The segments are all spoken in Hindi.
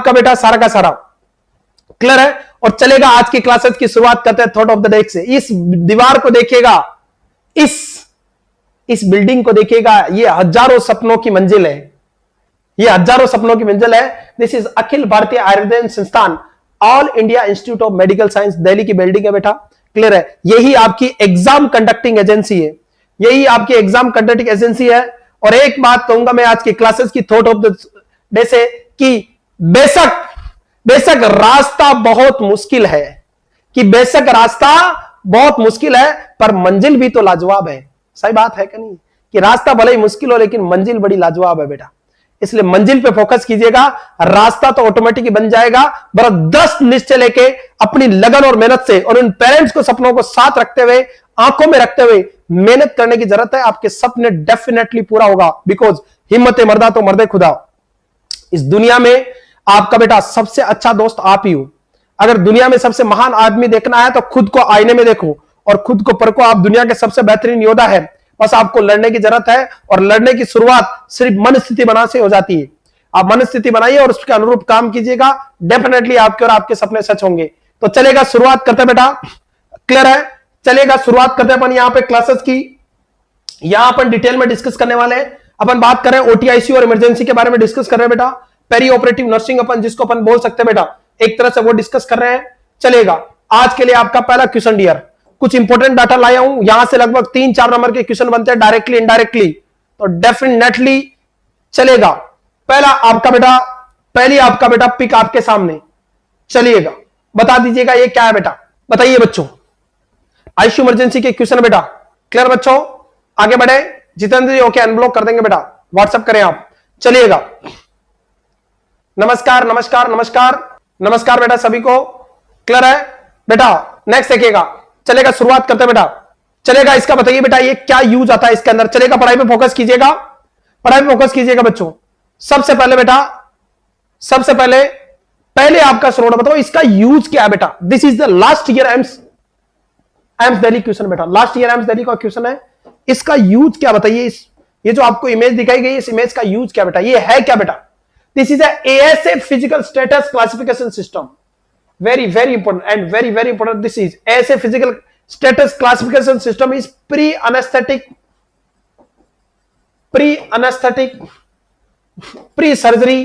आपका बेटा सारा का सारा क्लियर है। और चलेगा, आज की क्लासेस की शुरुआत करते हैं थॉट ऑफ द डे से। इस दीवार को देखिएगा, इस बिल्डिंग को देखिएगा, ये हजारों सपनों की मंजिल है, ये हजारों सपनों की मंजिल है। दिस इज अखिल भारतीय आयुर्वेद संस्थान, all India institute of medical science, Delhi की बिल्डिंग है बेटा, क्लियर है। यही आपकी एग्जाम कंडक्टिंग एजेंसी है, यही आपकी एग्जाम कंडक्टिंग एजेंसी है। और एक बात कहूंगा मैं आज की क्लासेस की थॉट ऑफ द डे से कि बेशक रास्ता बहुत मुश्किल है, कि बेशक रास्ता बहुत मुश्किल है पर मंजिल भी तो लाजवाब है। सही बात है कि नहीं, कि रास्ता भले ही मुश्किल हो लेकिन मंजिल बड़ी लाजवाब है बेटा। इसलिए मंजिल पे फोकस कीजिएगा, रास्ता तो ऑटोमेटिक बन जाएगा। बड़ा दृढ़ निश्चय लेके अपनी लगन और मेहनत से, और उन पेरेंट्स को सपनों को साथ रखते हुए, आंखों में रखते हुए मेहनत करने की जरूरत है। आपके सपने डेफिनेटली पूरा होगा, बिकॉज हिम्मत मर्दा तो मर्दे खुदा। इस दुनिया में आपका बेटा सबसे अच्छा दोस्त आप ही हो। अगर दुनिया में सबसे महान आदमी देखना है तो खुद को आईने में देखो और खुद को परखो, आप दुनिया के सबसे बेहतरीन योद्धा है। बस आपको लड़ने की जरूरत है, और लड़ने की शुरुआत सिर्फ मन स्थिति बनाने से हो जाती है। आप मन स्थिति बनाइए और उसके अनुरूप काम कीजिएगा, डेफिनेटली आपके और आपके सपने सच होंगे। तो चलेगा, शुरुआत करते हैं बेटा, क्लियर है। चलेगा, शुरुआत करते हैं अपन यहां पे क्लासेस की। यहां अपन डिटेल में डिस्कस करने वाले हैं। अपन बात करें ओटीआईसी और इमरजेंसी के बारे में डिस्कस कर रहे हैं बेटा। पेरी ऑपरेटिव नर्सिंग अपन जिसको अपन बोल सकते हैं बेटा, एक तरह से वो डिस्कस कर रहे हैं। चलेगा, आज के लिए आपका पहला क्वेश्चन डियर, कुछ इंपॉर्टेंट डाटा लाया हूं, यहां से लगभग 3-4 नंबर के क्वेश्चन बनते हैं डायरेक्टली इनडायरेक्टली, तो डेफिनेटली चलेगा। पहला आपका बेटा पिक आपके सामने, चलिएगा बता दीजिएगा ये क्या है बेटा, बताइए बच्चों। आईसीयू इमरजेंसी के क्वेश्चन है बेटा, क्लियर बच्चों, आगे बढ़े। जितेंद्र जी ओके, अनब्लॉक कर देंगे बेटा, व्हाट्सएप करें आप। चलिएगा, नमस्कार नमस्कार नमस्कार नमस्कार बेटा सभी को, क्लियर है बेटा। नेक्स्ट देखिएगा, चलेगा शुरुआत करते हैं बेटा। चलेगा, इसका बताइए बेटा ये क्या यूज आता है इसके अंदर। चलेगा, पढ़ाई पे फोकस कीजिएगा, पढ़ाई पे फोकस कीजिएगा बच्चों। सबसे पहले बेटा, सबसे पहले आपका स्लोड बताओ इसका यूज क्या है बेटा। This is the last year AIIMS Delhi question बेटा, लास्ट ईयर एम्स दिल्ली का क्वेश्चन है। इसका यूज क्या बताइए, ये जो आपको इमेज दिखाई गई इस इमेज का यूज क्या बेटा, ये है क्या बेटा। This is ASA physical status classification system, very very important and very very important. This is ASA physical status classification system is pre-anesthetic pre-surgery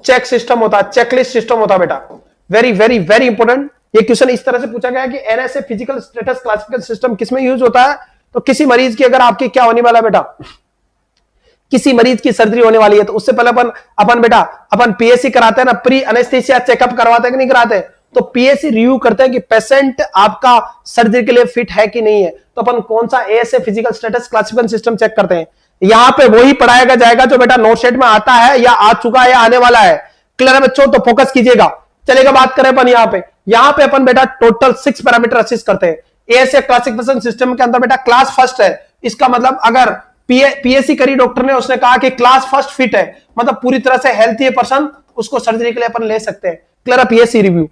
check system होता है, चेकलिस्ट सिस्टम होता है बेटा। Very very very important. ये क्वेश्चन इस तरह से पूछा गया है कि NSA physical status classification system किसमें यूज होता है, तो किसी मरीज की अगर आपकी क्या होने वाला है बेटा, किसी मरीज की सर्जरी होने वाली है तो उससे पहले अपन PSC कराते हैं ना, प्री एनेस्थीसिया चेकअप करवाते हैं कि नहीं कराते, तो PSC रिव्यू करते हैं कि पेशेंट आपका सर्जरी के लिए फिट है कि नहीं है। तो अपन कौन सा ASA physical status classification system check करते हैं। यहां पे वही पढ़ाया जाएगा जो बेटा नोट सेट में आता है या आ चुका है या आने वाला है, क्लियर है बच्चों, तो फोकस कीजिएगा। चलेगा, बात करें अपन यहां पे अपन बेटा टोटल 6 पैरामीटर असिस्ट करते हैं। ASA क्लासिफिकेशन सिस्टम के अंदर बेटा क्लास फर्स्ट है, इसका मतलब अगर PSC करी डॉक्टर ने, उसने कहा कि क्लास फर्स्ट फिट है, मतलब पूरी तरह से हेल्थी है पर्सन, उसको सर्जरी के लिए अपन ले सकते हैं, क्लियर है। PSC review.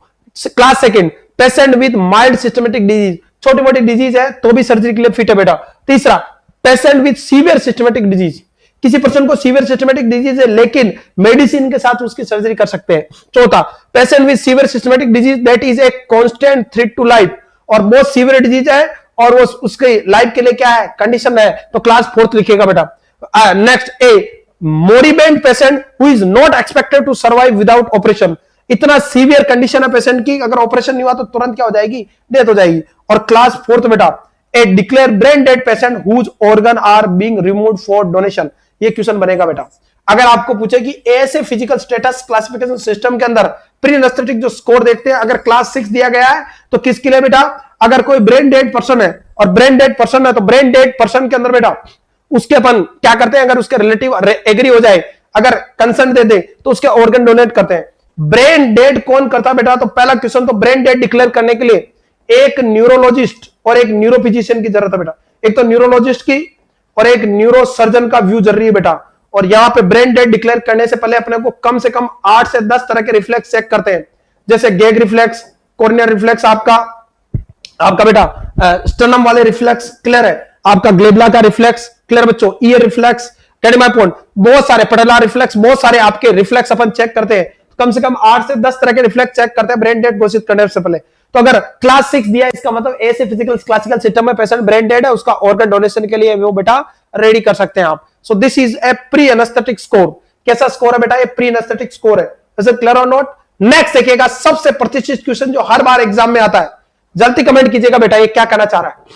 Class second, patient with mild systematic disease, छोटी मोटी डिजीज है तो भी सर्जरी के लिए फिट है बेटा। तीसरा, patient with severe systematic disease, किसी पर्सन को सीवियर सिस्टमेटिक डिजीज है लेकिन मेडिसिन के साथ उसकी सर्जरी कर सकते हैं। चौथा, patient with severe systematic disease that is a constant threat to life, और बहुत सीवियर डिजीज है और वो उसके लाइफ के लिए क्या है, कंडीशन है, तो क्लास 4th लिखिएगा बेटा। Next, a moribund patient who is not expected to survive without operation, इतना सीवियर कंडीशन है पेशेंट की, अगर ऑपरेशन नहीं हुआ तो तुरंत क्या हो जाएगी, डेथ हो जाएगी। और क्लास 4th बेटा, a declared brain dead patient whose organ are being removed for donation, ये क्वेश्चन बनेगा बेटा। अगर आपको पूछे कि ASA physical status classification system के अंदर प्री एनेस्थेटिक जो स्कोर देखते हैं, अगर क्लास 6 दिया गया है तो किसके लिए बेटा, अगर कोई ब्रेन डेड पर्सन है और ब्रेन डेड पर्सन है तो ब्रेन डेड पर्सन के अंदर बेटा उसके अपन क्या करते हैं, अगर उसके रिलेटिव एग्री हो जाए, अगर कंसेंट दे दे तो उसके ऑर्गन डोनेट करते हैं। ब्रेन डेड कौन करता है बेटा, तो पहला क्वेश्चन तो ब्रेन डेड डिक्लेयर करने के लिए एक न्यूरोलॉजिस्ट और एक न्यूरोफिजिशियन की जरूरत है बेटा। एक तो न्यूरोलॉजिस्ट की और एक न्यूरो सर्जन का व्यू जरूरी है बेटा। और यहां पे ब्रेन डेड डिक्लेयर करने से पहले अपने को कम से कम 8 से 10 तरह के रिफ्लेक्स चेक करते हैं, जैसे गेग रिफ्लेक्स, कॉर्नियर रिफ्लेक्स, आपका बेटा स्टर्नम वाले रिफ्लेक्स, क्लियर है, आपका ग्लेबला का रिफ्लेक्स, क्लियर बच्चों, year reflex, getting my point, बहुत सारे पटेला रिफ्लेक्स, बहुत सारे आपके रिफ्लेक्स अपन चेक करते हैं। कम से कम 8 से 10 तरह के रिफ्लेक्स चेक करते हैं ब्रेन डेड घोषित करने से पहले। तो अगर क्लास 6 दिया, इसका मतलब ए से फिजिकल क्लासिकल सिस्टम में पेशेंट ब्रेन डेड है, उसका ऑर्गन डोनेशन के लिए वो बेटा रेडी कर सकते हैं आप। सो this is A pre anaesthetic score. कैसा स्कोर है बेटा? ये प्री एनेस्थेटिक स्कोर है। इज इट क्लियर और नॉट? नेक्स्ट देखिएगा, सबसे प्रतिष्ठित क्वेश्चन जो हर बार एग्जाम में आता है, जल्दी कमेंट कीजिएगा बेटा ये क्या कहना चाह रहा है,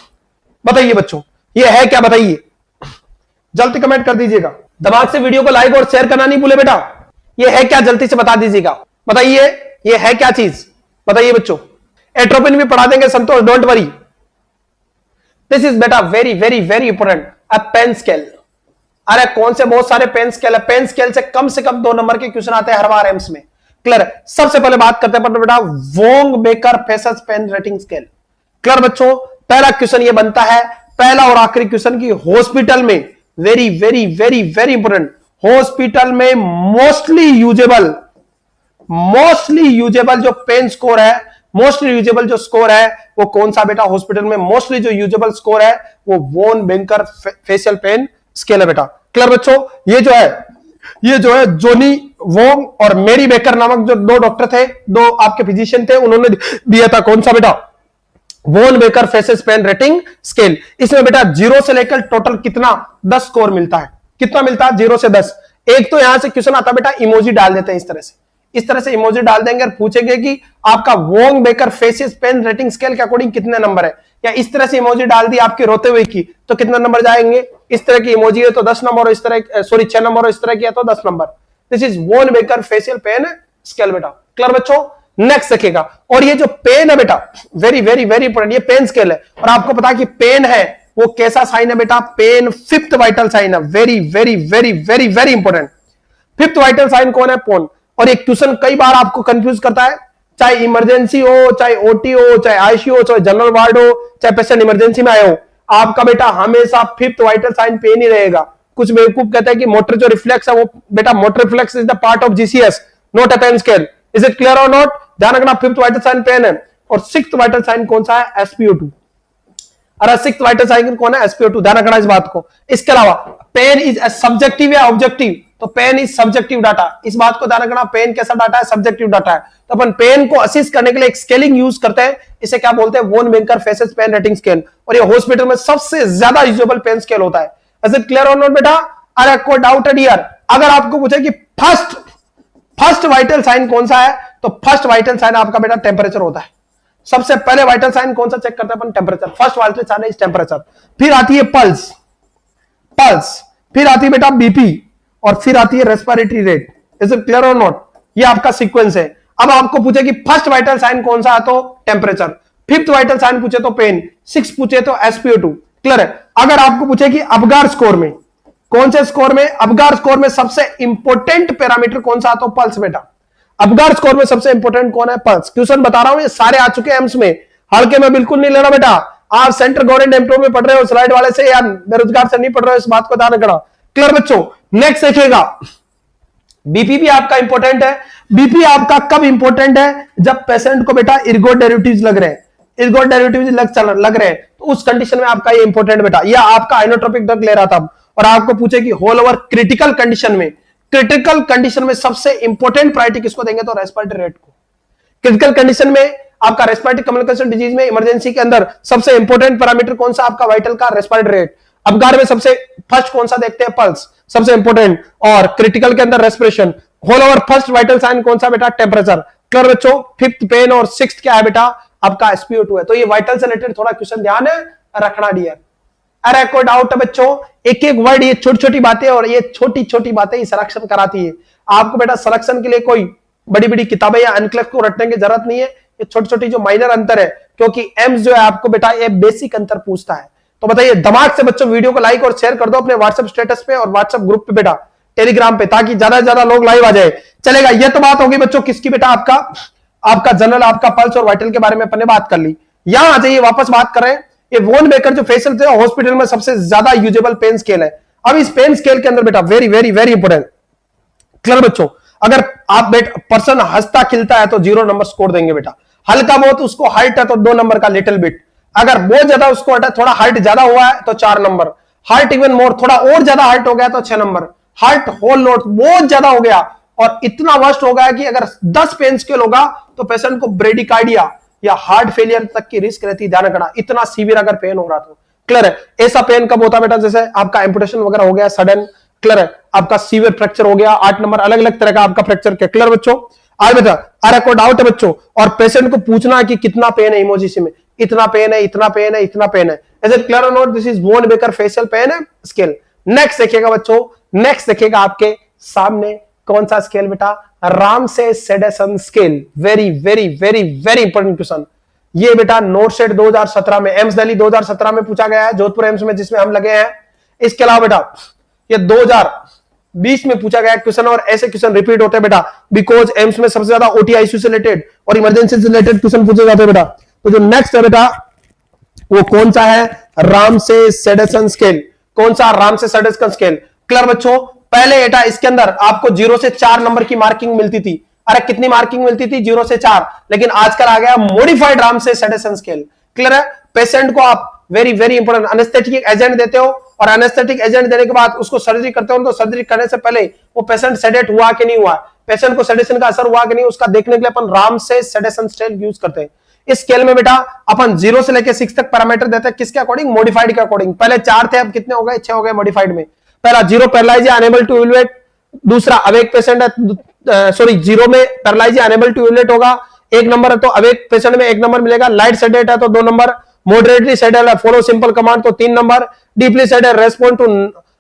बताइए बच्चों ये है क्या, बताइए जल्दी कमेंट कर दीजिएगा। दिमाग से वीडियो को लाइक और शेयर करना नहीं भूले बेटा। ये है क्या जल्दी से बता दीजिएगा, बताइए ये है क्या चीज, बताइए बच्चों। एट्रोपिन भी पढ़ा देंगे संतोष, डोंट वरी। दिस इज बेटा वेरी वेरी वेरी इंपोर्टेंट, अ पेन स्केल। अरे कौन से बहुत सारे पेन स्केल है, पेन स्केल से कम 2 नंबर के क्वेश्चन आते हैं हर बार एम्स में। क्लियर? सबसे पहले बात करते हैं बेटा Wong Baker faces pain rating scale. Clear बच्चों? पहला क्वेश्चन ये बनता है, पहला और आखिरी क्वेश्चन की हॉस्पिटल में very very very very important, hospital में मोस्टली यूजेबल जो पेन स्कोर है, मोस्टली यूजेबल जो स्कोर है वो कौन सा बेटा? हॉस्पिटल में मोस्टली जो यूजेबल स्कोर है वो वोन बेकर फेशियल पेन स्केल है बेटा। क्लियर बच्चों? ये जो है जोनी वोंग और मेरी बेकर नामक जो 2 डॉक्टर थे, 2 आपके फिजिशियन थे, उन्होंने दिया था कौन सा बेटा? Wong Baker faces pain rating scale. इसमें बेटा 0 से लेकर टोटल कितना 10 स्कोर मिलता है। कितना मिलता है? 0 से 10। एक तो यहां से क्वेश्चन आता बेटा, इमोजी डाल देते हैं इस तरह से इमोजी डाल देंगे और पूछेंगे कि आपका Wong Baker faces pain rating scale के अकॉर्डिंग कितने नंबर है, या इस तरह से इमोजी डाल दी आपके रोते हुए की तो कितना नंबर जाएंगे। इस तरह की इमोजी है तो 10 नंबर, और इस तरह 6 नंबर, और इस तरह की है तो 10 नंबर। दिस इज वोन बेकर फेशियल पेन स्केल बेटा। क्लियर बच्चों? नेक्स्ट देखिएगा, और ये जो पेन है बेटा वेरी वेरी वेरी इंपोर्टेंट, ये पेन स्केल है, और आपको पता है कि पेन है वो कैसा साइन है बेटा? पेन 5th वाइटल साइन है। Very very very very very important. 5th vital sign कौन है? पोन। और एक क्वेश्चन कई बार आपको कंफ्यूज करता है, चाहे इमरजेंसी हो, चाहे ओटी हो, चाहे आईसीयू हो, चाहे जनरल वार्ड हो, चाहे पेशेंट इमरजेंसी में आए हो, आपका बेटा हमेशा 5th वाइटल साइन पेन ही रहेगा। कुछ बेवकूफ कहते हैं कि मोटर जो रिफ्लेक्स है वो बेटा motor reflex is the part of GCS, not a pain scale. Is it clear और नॉट? ध्यान रखना, 5th वाइटल साइन पेन है। और 6th वाइटल साइन कौन सा है? एसपीओ2। अरे 6th वाइटल साइन कौन है? एसपीओ2। ध्यान रखना इस बात को। इसके अलावा पेन इज सब्जेक्टिव या ऑब्जेक्टिव? तो पेन इज सब्जेक्टिव डाटा। इस बात को ध्यान रखना, पेन कैसा डाटा है? सब्जेक्टिव डाटा है। तो अपन पेन को असिस्ट करने के लिए एक स्केलिंग यूज करते हैं, इसे क्या बोलते हैं? Wong Baker faces pain rating scale. और ये हॉस्पिटल में सबसे ज्यादा यूजेबल पेन स्केल होता है। इज इट क्लियर और नॉट बेटा? अरे कोई डाउट है डियर? अगर आपको पूछे कि फर्स्ट वाइटल साइन कौन सा है, तो फर्स्ट वाइटल साइन आपका बेटा टेम्परेचर होता है। सबसे पहले वाइटल साइन कौन सा चेक करते हैं अपन? Temperature. First vital sign is temperature. फिर आती है पल्स, फिर आती है बेटा बीपी, और फिर आती है respiratory rate. Is it clear और नॉट? ये आपका सीक्वेंस है। अब आपको पूछे कि फर्स्ट वाइटल साइन कौन सा है, तो टेम्परेचर। 5th वाइटल साइन पूछे तो पेन, 6 पूछे तो एसपीओ2। क्लियर है? अगर आपको पूछे कि अबगार स्कोर में, कौन से स्कोर में? अबगार स्कोर में सबसे इंपोर्टेंट पैरामीटर कौन सा? तो पल्स बेटा। अबगार स्कोर में सबसे इंपोर्टेंट कौन है? पल्स। क्वेश्चन बता रहा हूं, ये सारे आ चुके हैं एम्स में, हल्के में बिल्कुल नहीं लेना बेटा। आप सेंट्रल गवर्नमेंट एम्प्लॉय में पढ़ रहे हो, स्लाइड वाले से या बेरोजगार से नहीं पढ़ रहे हो, इस बात को ध्यान रखना। क्लियर बच्चों? नेक्स्ट देखिएगा, बीपी भी आपका इंपॉर्टेंट है। बीपी आपका कब इंपॉर्टेंट है? जब पेशेंट को बेटा इर्गो डेरिवेटिव्स लग रहे हैं, इर्गो डेरिवेटिव्स लग रहे हैं, तो उस कंडीशन में आपका ये इंपॉर्टेंट बेटा। या आपका आइनोट्रोपिक ड्रग ले रहा था और आपको पूछे कि होल ओवर क्रिटिकल कंडीशन में सबसे इंपॉर्टेंट प्रायोरिटी किसको देंगे? तो रेस्पिरेटरी रेट को। क्रिटिकल कंडीशन में आपका रेस्पिरेटरी कम्युनिकेशन डिजीज में इमरजेंसी के अंदर सबसे इंपॉर्टेंट पैरामीटर कौन सा? आपका वाइटल का रेस्पिरेटरी रेट। अबगार में सबसे फर्स्ट कौन सा देखते हैं? पल्स, सबसे इंपॉर्टेंट। और क्रिटिकल के अंदर respiration. Whole over first vital sign कौन सा बेटा? टेम्परेचर। क्लियर बच्चों? 5th पेन और 6th क्या है बेटा? आपका एसपीओ2 है। तो ये वाइटल से रिलेटेड थोड़ा क्वेश्चन ध्यान रखना डियर। अरे कोई डाउट है बच्चों? एक एक वर्ड, ये छोटी छोटी बातें, और ये छोटी छोटी बातें ही सिलेक्शन कराती है। आपको बेटा सिलेक्शन के लिए कोई बड़ी बड़ी किताबें या अनक्लक को रटने की जरूरत नहीं है। ये छोटी छोटी जो माइनर अंतर है, क्योंकि एम्स जो है आपको बेटा ये बेसिक अंतर पूछता है। तो बताइए दिमाग से बच्चों वीडियो को लाइक और शेयर कर दो अपने व्हाट्सएप स्टेटस पे और व्हाट्सएप ग्रुप पे बेटा, टेलीग्राम पे, ताकि ज्यादा से ज्यादा लोग लाइव आ जाए। चलेगा? ये तो बात होगी बच्चों किसकी बेटा? आपका जनरल, आपका पल्स और वाइटल के बारे में अपन ने बात कर ली। यहां आ जाइए, वापस बात करें। ये वोन बेकर जो फेशियल थे हॉस्पिटल में सबसे ज्यादा यूजेबल पेन स्केल है। अब इस पेन स्केल के अंदर बेटा very very very important. Clear बच्चों? अगर आप बेटा पर्सन हंसता खिलता है तो 0 नंबर स्कोर देंगे बेटा। हल्का बहुत उसको हाइट है तो 2 नंबर का लिटिल बिट। अगर बहुत ज्यादा उसको थोड़ा हाइट ज्यादा हुआ है तो 4 नंबर। हाइट इवन मोर, थोड़ा और ज्यादा हाइट हो गया तो 6 नंबर। हाइट होल नोट बहुत ज्यादा हो गया और इतना वर्स्ट होगा कि अगर 10 पेन स्केल होगा तो पेशेंट को ब्रेडिकार्डिया या हार्ट फेलियर तक की रिस्क रहती है। ध्यान रखना, इतना सीवियर अगर पेन हो रहा तो। क्लियर है? ऐसा पेन कब होता है बेटा? जैसे आपका एम्पुटेशन वगैरह हो गया सडन, क्लियर है, आपका सीवियर फ्रैक्चर हो गया, 8 नंबर, अलग अलग तरह का आपका फ्रैक्चर के। क्लियर बच्चों? आगे बेटा, अरे कोई डाउट है बच्चों? और पेशेंट को पूछना है कि कितना पेन है इमोजिसी में, इतना पेन है, इतना पेन है, इतना पेन है। इज इट क्लियर और not? This is Wong Baker facial pain scale. Next देखिएगा बच्चों, नेक्स्ट देखिएगा आपके सामने कौन सा स्केल बेटा? Ramsay sedation scale. Very very very very important question ये बेटा। नोट सेट 2017 में, एम्स दिल्ली 2017 में पूछा गया है, जोधपुर एम्स में जिसमें हम लगे हैं। इसके अलावा बेटा ये 2020 में पूछा गया क्वेश्चन, और ऐसे क्वेश्चन रिपीट होते हैं बेटा, बिकॉज एम्स में सबसे ज्यादा ओटी आईसीयू से रिलेटेड और इमरजेंसी से रिलेटेड क्वेश्चन पूछे जाते हैं बेटा। तो जो नेक्स्ट है बेटा वो कौन सा है? Ramsay sedation scale. कौन सा? Ramsay sedation scale. क्लियर बच्चों? पहले बेटा इसके अंदर आपको 0 से 4 नंबर की मार्किंग मिलती थी। अरे कितनी मार्किंग मिलती थी? 0 से 4। लेकिन आजकल आ गया modified Ramsay sedation scale. Clear है? पेशेंट को आप very very important anaesthetic agent देते हो, और एनेस्थेटिक एजेंट देने के बाद उसको सर्जरी करते हो, तो सर्जरी करने से पहले वो पेशेंट सेडेट हुआ कि नहीं हुआ, पेशेंट को सेडेशन का असर हुआ कि नहीं, उसका देखने के लिए अपन रामसे सेडेसन स्केल यूज करते हैं। इस स्केल में बेटा अपन 0 से लेकर 6 तक पैरामीटर देते हैं। किसके अकॉर्डिंग? मॉडिफाइड के अकॉर्डिंग। पहले 4 थे, अब कितने हो गए? 6 हो गए मॉडिफाइड में। पहला 0 पैरालाइज है, अनेबल टू इवैल्यूएट। दूसरा अवेक पेशेंट है, सॉरी 0 में पैरालाइज है, अनेबल टू इवैल्यूएट होगा। 1 नंबर है तो अवेक पेशेंट में 1 नंबर मिलेगा। लाइट सेडेट है तो 2 नंबर। मॉडरेटली सेडेट है, फॉलो सिंपल कमांड तो 3 number. Deeply sedated respond to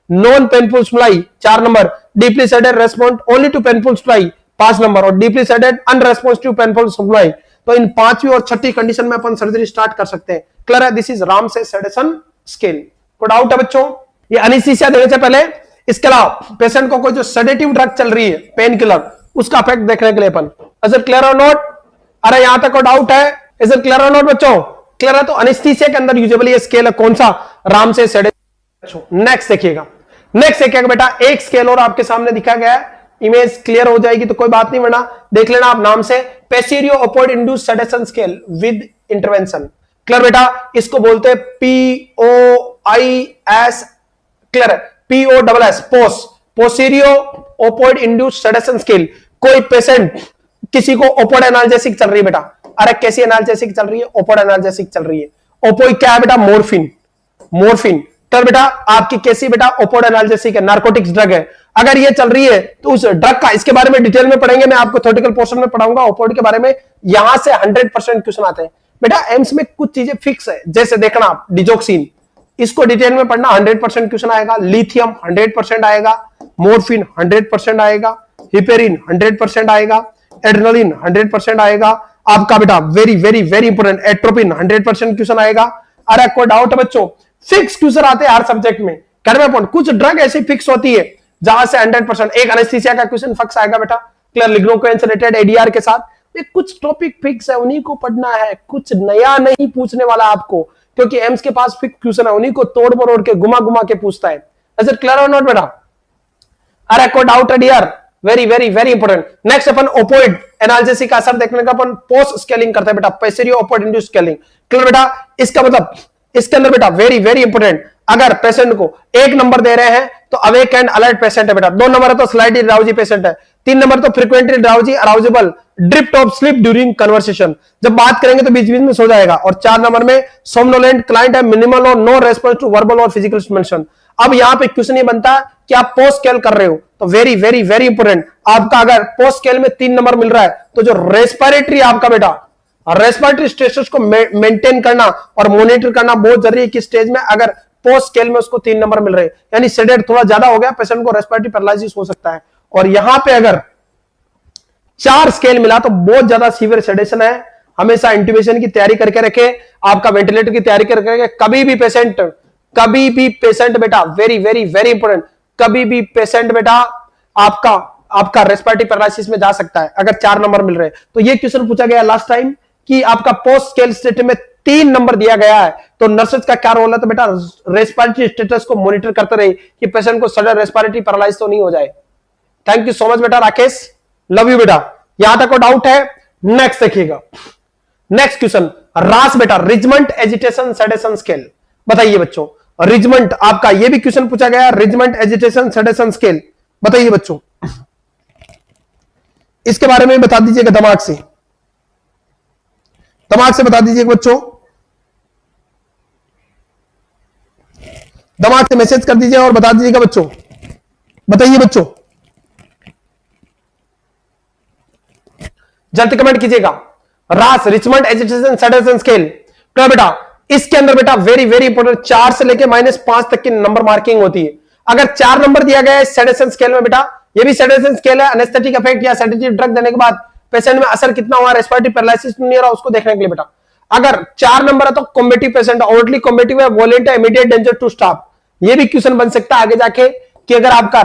non painful stimuli 4 number. Deeply sedated respond only to painful stimuli 5 number. और deeply sedated unresponsive painful stimuli. तो इन 5वीं और 6ठी कंडीशन में अपन सर्जरी स्टार्ट कर सकते हैं। क्लियर है? This is Ramsay sedation scale. कोई डाउट है बच्चों? ये एनेस्थीसिया देने से पहले इसके अलावा पेशेंट को कोई जो सेडेटिव ड्रग चल रही है, पेन किलर, उसका इफेक्ट देखने के लिए अपन। इज इट क्लियर और नॉट? अरे यहां तक कोई डाउट है? इज इट क्लियर और नॉट बच्चों? क्लियर है? तो एनेस्थीसिया के अंदर यूजुअली ये स्केल है कौन सा? रामसे सेडेसन। नेक्स्ट देखिएगा, नेक्स्ट देखिएगा बेटा, एक स्केल और आपके सामने दिखा गया है। इमेज क्लियर हो जाएगी तो कोई बात नहीं, वरना देख लेना आप नाम से। Pasero opioid induced sedation scale with intervention. Clear बेटा? इसको बोलते हैं POIS। क्लियर है? POSS, POSS, Pasero opioid induced sedation scale. कोई पेशेंट, किसी को ओपोइड एनाल्जेसिक चल रही है बेटा। अरे कैसी एनाल्जेसिक चल रही है? ओपोइड एनाल्जेसिक चल रही है। ओपोइड क्या है बेटा? मोर्फिन। मोर्फिन तो बेटा आपकी कैसी बेटा? ओपोइड एनाल्जेसिक है, नार्कोटिक्स ड्रग है। अगर ये चल रही है तो उस ड्रग का, इसके बारे में डिटेल में पढ़ेंगे, मैं आपको थ्योरेटिकल पोर्शन में पढ़ाऊंगा ओपोइड के बारे में। यहां से 100% क्वेश्चन आते हैं बेटा। एम्स में कुछ चीजें फिक्स है, जैसे देखना आप डिजोक्सिन, इसको डिटेल में पढ़ना, 100% क्वेश्चन आएगा। लिथियम 100% आएगा, मोर्फिन 100% आएगा, हिपेरिन 100% आएगा, एड्रेनलिन 100% आएगा आपका बेटा। Very very very important, atropine 100% question आएगा। अरे कोई डाउट है बच्चों? फिक्स क्वेश्चन आते हैं हर सब्जेक्ट में। कुछ ड्रग ऐसी फिक्स होती है जहां से 100%। एक एनेस्थीसिया का क्वेश्चन फिक्स आएगा बेटा, क्लियर, लिग्नोकोएन से रिलेटेड एडीआर के साथ। ये कुछ टॉपिक फिक्स है, उन्हीं को पढ़ना है, कुछ नया नहीं पूछने वाला आपको, क्योंकि एम्स के पास फिक्स क्वेश्चन है, उन्हीं को तोड़ मरोड़ के घुमा घुमा के पूछता है। इज इट क्लियर और नॉट बेटा? अरे कोई डाउट है dear? Very very very important. Next अपन ओपोइड एनाल्जेसिक का असर देखने का अपन पोस्ट स्केलिंग करते हैं बेटा, पेसिरियो ओपोइड इंड्यूस्ड स्केलिंग। क्लियर बेटा? इसका मतलब इसके अंदर बेटा वेरी वेरी इंपोर्टेंट, अगर पेशेंट को 1 नंबर दे रहे हैं तो अवेक एंड अलर्ट पेशेंट है बेटा। 2 नंबर है तो स्लाइटली ड्राउजी पेशेंट है। 3 नंबर तो frequently drowsy, arousable, drift off sleep during conversation, जब बात करेंगे तो बीच बीच में सो जाएगा। और 4 नंबर में सोमनोलेंट क्लाइंट है, मिनिमल और नो रेस्पॉन्स टू वर्बल और फिजिकल स्टिमुलेशन। अब यहां पे क्वेश्चन ये बनता है कि आप पोस्ट स्केल कर रहे हो, तो वेरी वेरी वेरी इंपोर्टेंट, आपका अगर पोस्ट स्केल में 3 नंबर मिल रहा है तो जो रेस्पिरेटरी आपका बेटा, रेस्पिरेटरी स्टेटस को मेंटेन करना और मॉनिटर करना बहुत जरूरी है कि स्टेज में अगर पोस्ट स्केल में उसको 3 नंबर मिल रहे हैं, यानी सेडेट थोड़ा ज्यादा हो गया, पेशेंट को रेस्पिरेटरी पैरालिसिस हो सकता है। और यहां पे अगर 4 स्केल मिला तो बहुत ज्यादा सीवियर सेडेशन है। हमेशा इंट्यूबेशन की तैयारी करके रखे, आपका वेंटिलेटर की तैयारी करके रखे। कभी भी पेशेंट बेटा, वेरी वेरी वेरी इंपोर्टेंट, कभी भी पेशेंट बेटा आपका रेस्पिरेटरी पैरालिसिस में जा सकता है अगर 4 नंबर मिल रहे हैं। तो ये क्वेश्चन पूछा गया लास्ट टाइम कि आपका पोस्ट स्केल स्टेटस में 3 नंबर दिया गया है, तो नर्सेज का क्या रोल है? तो बेटा रेस्पिरेटरी स्टेटस को मॉनिटर करते रहे कि पेशेंट को सडन रेस्पिरेटरी पैरालाइज तो नहीं हो जाए। थैंक यू सो मच बेटा राकेश, लव यू बेटा। यहां तक को डाउट है? नेक्स्ट देखिएगा, नेक्स्ट क्वेश्चन, रास बेटा, रिजमेंट एजिटेशन सेडेशन स्केल। बताइए बच्चों, रिजमेंट आपका ये भी क्वेश्चन पूछा गया, रिजमेंट एजिटेशन सेडेशन स्केल, बताइए बच्चों। इसके बारे में बता दीजिएगा दिमाग से, दिमाग से बता दीजिएगा बच्चों, दिमाग से मैसेज कर दीजिए और बता दीजिएगा बच्चों, बताइए बच्चों, जल्दी कमेंट कीजिएगा। रास रिचमंड एजुकेशन सैटिस्फैक्शन स्केल, तो बेटा इसके अंदर बेटा वेरी वेरी इंपॉर्टेंट 4 से लेके -5 तक की नंबर मार्किंग होती है। अगर 4 नंबर दिया गया है सैटिस्फैक्शन स्केल में बेटा, ये भी सैटिस्फैक्शन स्केल है, एनेस्थेटिक इफेक्ट या सेडेटिव ड्रग देने के बाद पेशेंट में असर कितना हुआ, रेस्पिरेटरी पैरालिसिस नहीं हो रहा, उसको देखने के लिए बेटा। अगर 4 नंबर है तो कॉम्बेटिव पेशेंट, आउटली कॉम्बेटिव है, वोलेंट है, इमीडिएट डेंजर टू स्टॉप। ये भी क्वेश्चन बन सकता है आगे जाके कि अगर आपका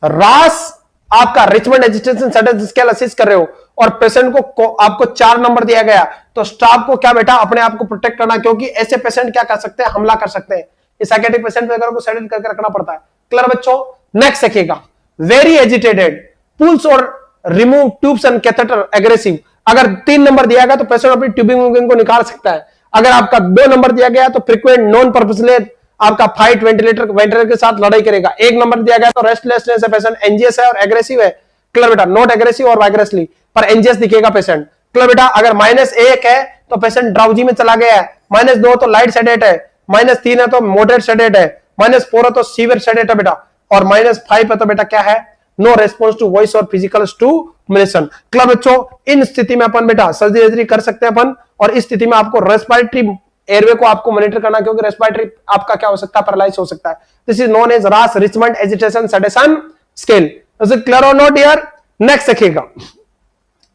रास आपका Richmond education satisfaction scale assist कर रहे हो और पेशेंट को आपको 4 नंबर दिया गया, तो स्टाफ को क्या बेटा अपने आप को प्रोटेक्ट करना, क्योंकि ऐसे पेशेंट क्या कर सकते हैं, हमला कर सकते हैं। साइकेट्रिक पेशेंट वगैरह को सेडेट करके रखना पड़ता है। क्लियर बच्चों? नेक्स्ट देखिएगा, वेरी एजिटेटेड, पुल्स और remove tubes and catheter aggressive. अगर 3 नंबर दिया गया तो पेशेंट अपनी ट्यूबिंग को निकाल सकता है। अगर आपका 2 नंबर दिया गया तो फ्रीक्वेंट नॉन पर्पसलेस आपका फाइट वेंटिलेटर के साथ लड़ाई करेगा। 1 नंबर दिया गया तो रेस्टलेसनेस है, पेशेंट एंजियस है और एग्रेसिव है। क्लियर बेटा? नॉट एग्रेसिव और वाइग्रेसली, पर एंजियस दिखेगा पेशेंट। क्लियर बेटा? अगर -1 है तो पेशेंट ड्राउजी में चला गया है, -2 तो लाइट सेडेट है, -3 है तो मॉडरेट सेडेट है, -4 है तो सीवियर सेडेट है बेटा, और -5 है तो बेटा क्या है, नो रेस्पॉन्स टू वॉइस और फिजिकल स्टिमुलेशन। क्लियर बच्चों? इन स्थिति में अपन बेटा सर्जरी कर सकते हैं अपन, और इस स्थिति में आपको रेस्पिरेटरी एयरवे को आपको मॉनिटर करना, क्योंकि रेस्पिरेटरी आपका क्या हो सकता है, पैरालाइज हो सकता है। This is known as RASS Richmond agitation satisfaction scale. Is it clear और नॉट हियर? नेक्स्ट देखिएगा,